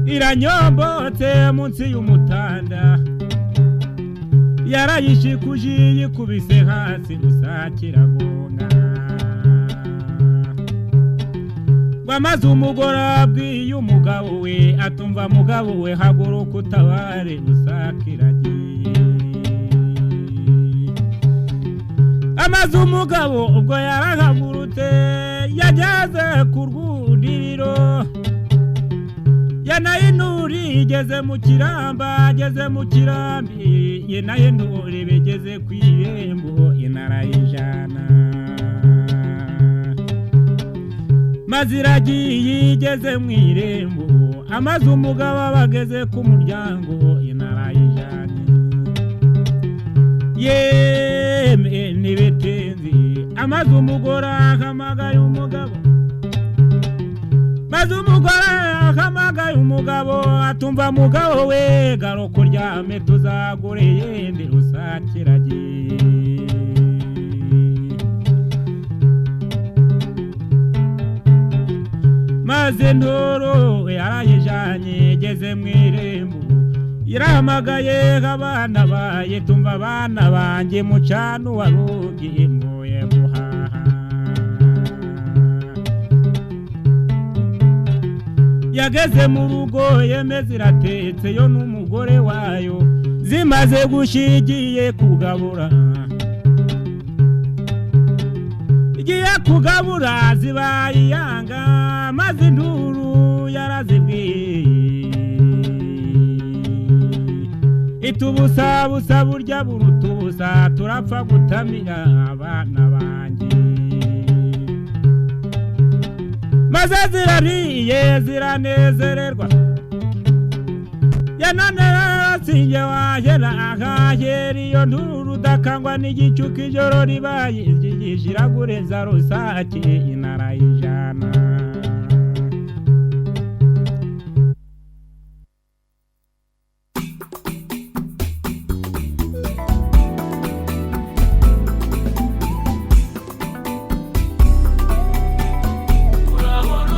iranyombotse munsi y'umutanda yarayishikuje yikubise hasi rusakira gonga bamaze umugore abwiye umugabo we atumva mugabo we haguruka utabare rusakiragiye amaze umugabo ubwo yarahagurutse yageze ku rwudiriro yanayinuri igeze mu kirambi yenayinuri begeze ku irembo inarayijana maziragiye igeze mu irembo amaze umugabo bageze ku muryango inarayijana yeme nibetenzi amaze umugore ahamagaye umugabo maze umugore ahamagaye umugabo atumva mugabo we garo kuryame tuzagure yende rusakiragiye maze ntoro yarayijanye geze mu irembo irahamagaye abana baye tumva abana banjye mucanu warugiye mwoye guhaha yageze mu rugo yemeze iratetse yo n'umugore wayo zimaze gushigiye kugabura igiye kugabura zibaye yanga maze induru yarazibwiye itubusa burya burutubusa turapfa gutamira abana banjye maze zirariye ziranezererwa yananera singe wahera akahera iyo nduru dakangwa n'igicuku ijoro ribaye igishiragureza rusake inarayijana Urahuru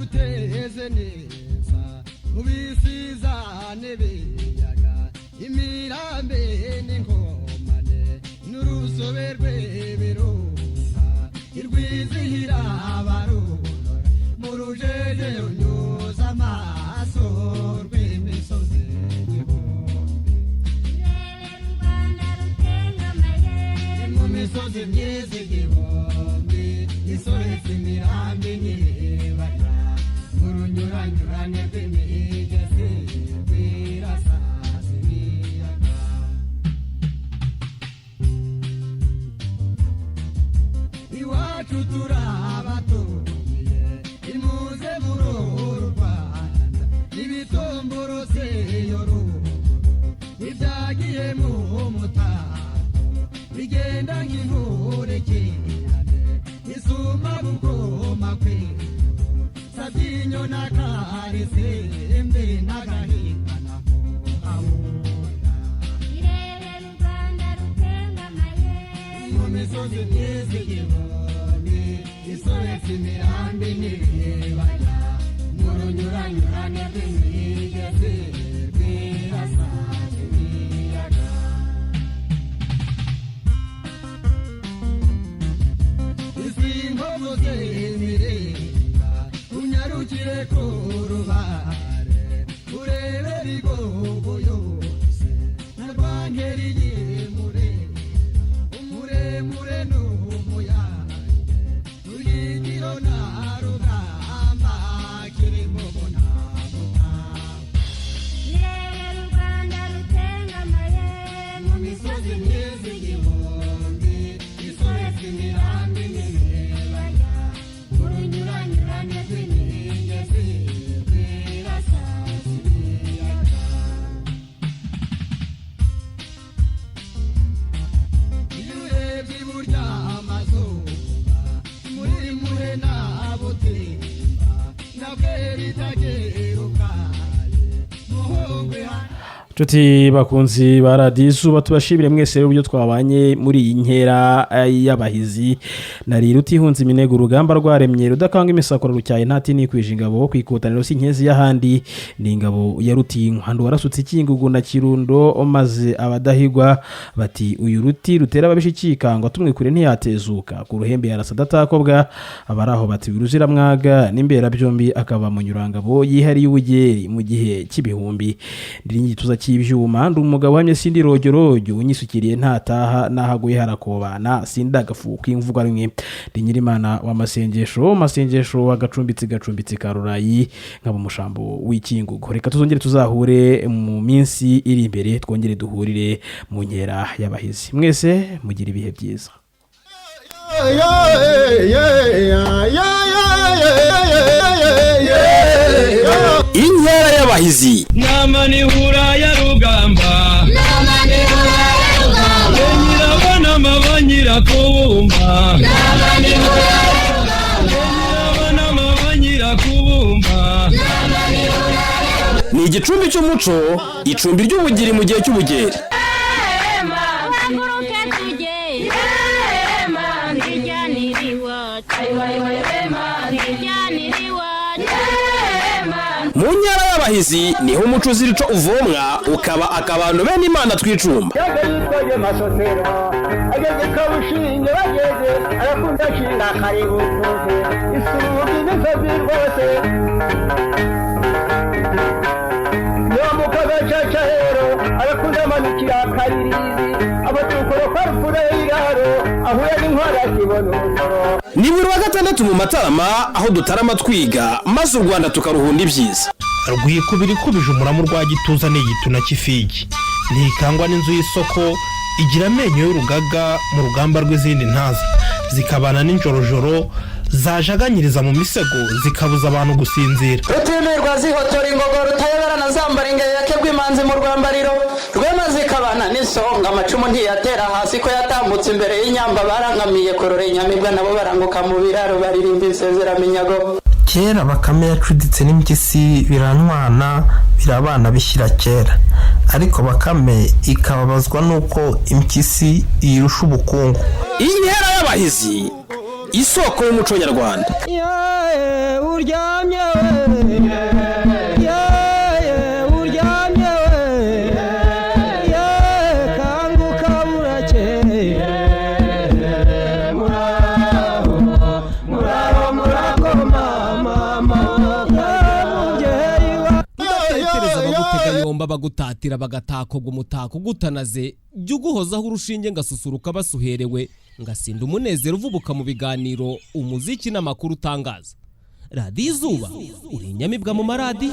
duteze neza ubisizane biyaga imirambe n'inkomane n'urusobe rw'ibirunga irwizihira abarurora mu rujeje runyuza amaso rw'imisozi mu misozi myiza igihumbi isoretse imirambi n'ibaya mu runyuranyurane rw'imigezi rwirasazi ibiyaga iwacu turabatuye imuze muri uru Rwanda ibitomborose yo ruguru ibyagiye mu mutako bigenda nk'inkurekirane isuma bugoma kw'inzu Sabyinyo n'akarese mbe n'agahinda naho ahura irere Rwanda rutengamaye mu misozi myiza igihumbi isoretse imirambi n'ibibaya mu runyuranyurane rw'imigezi rwirasazi ibiyaga isimbogo z'imiremba unyarukire ku rubare urebe bigogo yose na rwangeri y'imuremba umuremure n'umuyange ruyigiro na rugamba kirimo bonamutamba irere Rwanda rutengamaye mu misozi myiza igihumbi isoretse imirambi n'ibibaya mu runyuranyurane rw'imigezi rwirasazi ibiyaga iyo urebye iburyo amazuba muri muhe na butimba na bweritagerukaye muhongwe Nshuti bakunzi ba radiyo izuba tubashimire mwese rero uburyo twabanye muri iyi nkera y'abahizi nari rutihunze iminega urugamba rwaremye rudakanga imisakura rucyaye ntati nikwije ingabo kwikutaniro sinkezi y'ahandi ni ingabo ya rutinkwa handi warasutse ikingugu na kirundo maze abadahigwa bati uyu ruti rutera ababishikika ngo tumwikure ntiyatezuka ku ruhembe yarasa datakobwa abaraho bati biruzira mwaga n'imbera byombi akaba mu nyurangabo yihariye ubugeri mu gihe cy'ibihumbi ndiringituza cy'ibyuma ndi umugabo wamye sindi rojyorojyo unyisukiriye ntataha nahaguye harakobana sindagafu kw'imvuga rimwe ndi nyirimana w'amasengesho agacumbitse karurayi nkaba umushambo w'ikingugu reka tuzongere tuzahure mu minsi iri imbere twongere duhurire mu nkera y'abahizi mwese mugira ibihe byiza inkera y'abahizi nama nihura ya rugamba nyirabona amabanyira kubumba nyirabona amabanyira kubumba ni igicumbi cy'umuco icumbi ry'ubugiri mu gihe cy'ubugeri mu nkera y'abahizi niho umuco uzirico uvomwa ukaba akabando bene imana twicumba yaga yitwaje masotero ageze kabushinge bageze arakunda shinga kaributuze isugi n'imisozi rwose yomukaga cacahero arakunda manukira karirizi abatukuro kwa rupfura y'iraro ahuye n'inkwara kibona urusoro ni buri wa gatandatu mu Matarama aho dutarama twiga maze u Rwanda tukaruhunda ibyiza rwikubira ikubije umuramu rwa gituza n'igituna cy'ifigi ntikangwa n'inzu y'isoko igira amenyo y'urugaga mu rugamba rw'izindi ntaza zikabana n'injorojoro zajaganyiriza mu misego zikabuza abantu gusinzira rutimirwa zihotora ingogoro rutayobera na zambara ingeri yakebwa imanzi mu rwambariro rwema zikabana n'isonga amacumu ntiyatera hasi ko yatambutse imbere y'inyamba barangamiye korora inyamibwa nabo baranguka mu biraro baririmba insezeraminyago kera bakame yacuditse n'impyisi biranwana birabana bishyira kera ariko bakame ikababazwa nuko impyisi yirusha ubukungu inkera y'abahizi isoko y'umuco nyarwanda. uryamye uryamye kanguka burakeye muraho mama udatekereza bagutega yomba bagutatira bagatakobwa umutako ugutanaze jya uguhozaho urushinge ngasusuruka basuherewe ngasinda umunezero uvubuka mu biganiro umuziki n'amakuru utangaza. Radiyo Izuba uri inyamibwa mu maradi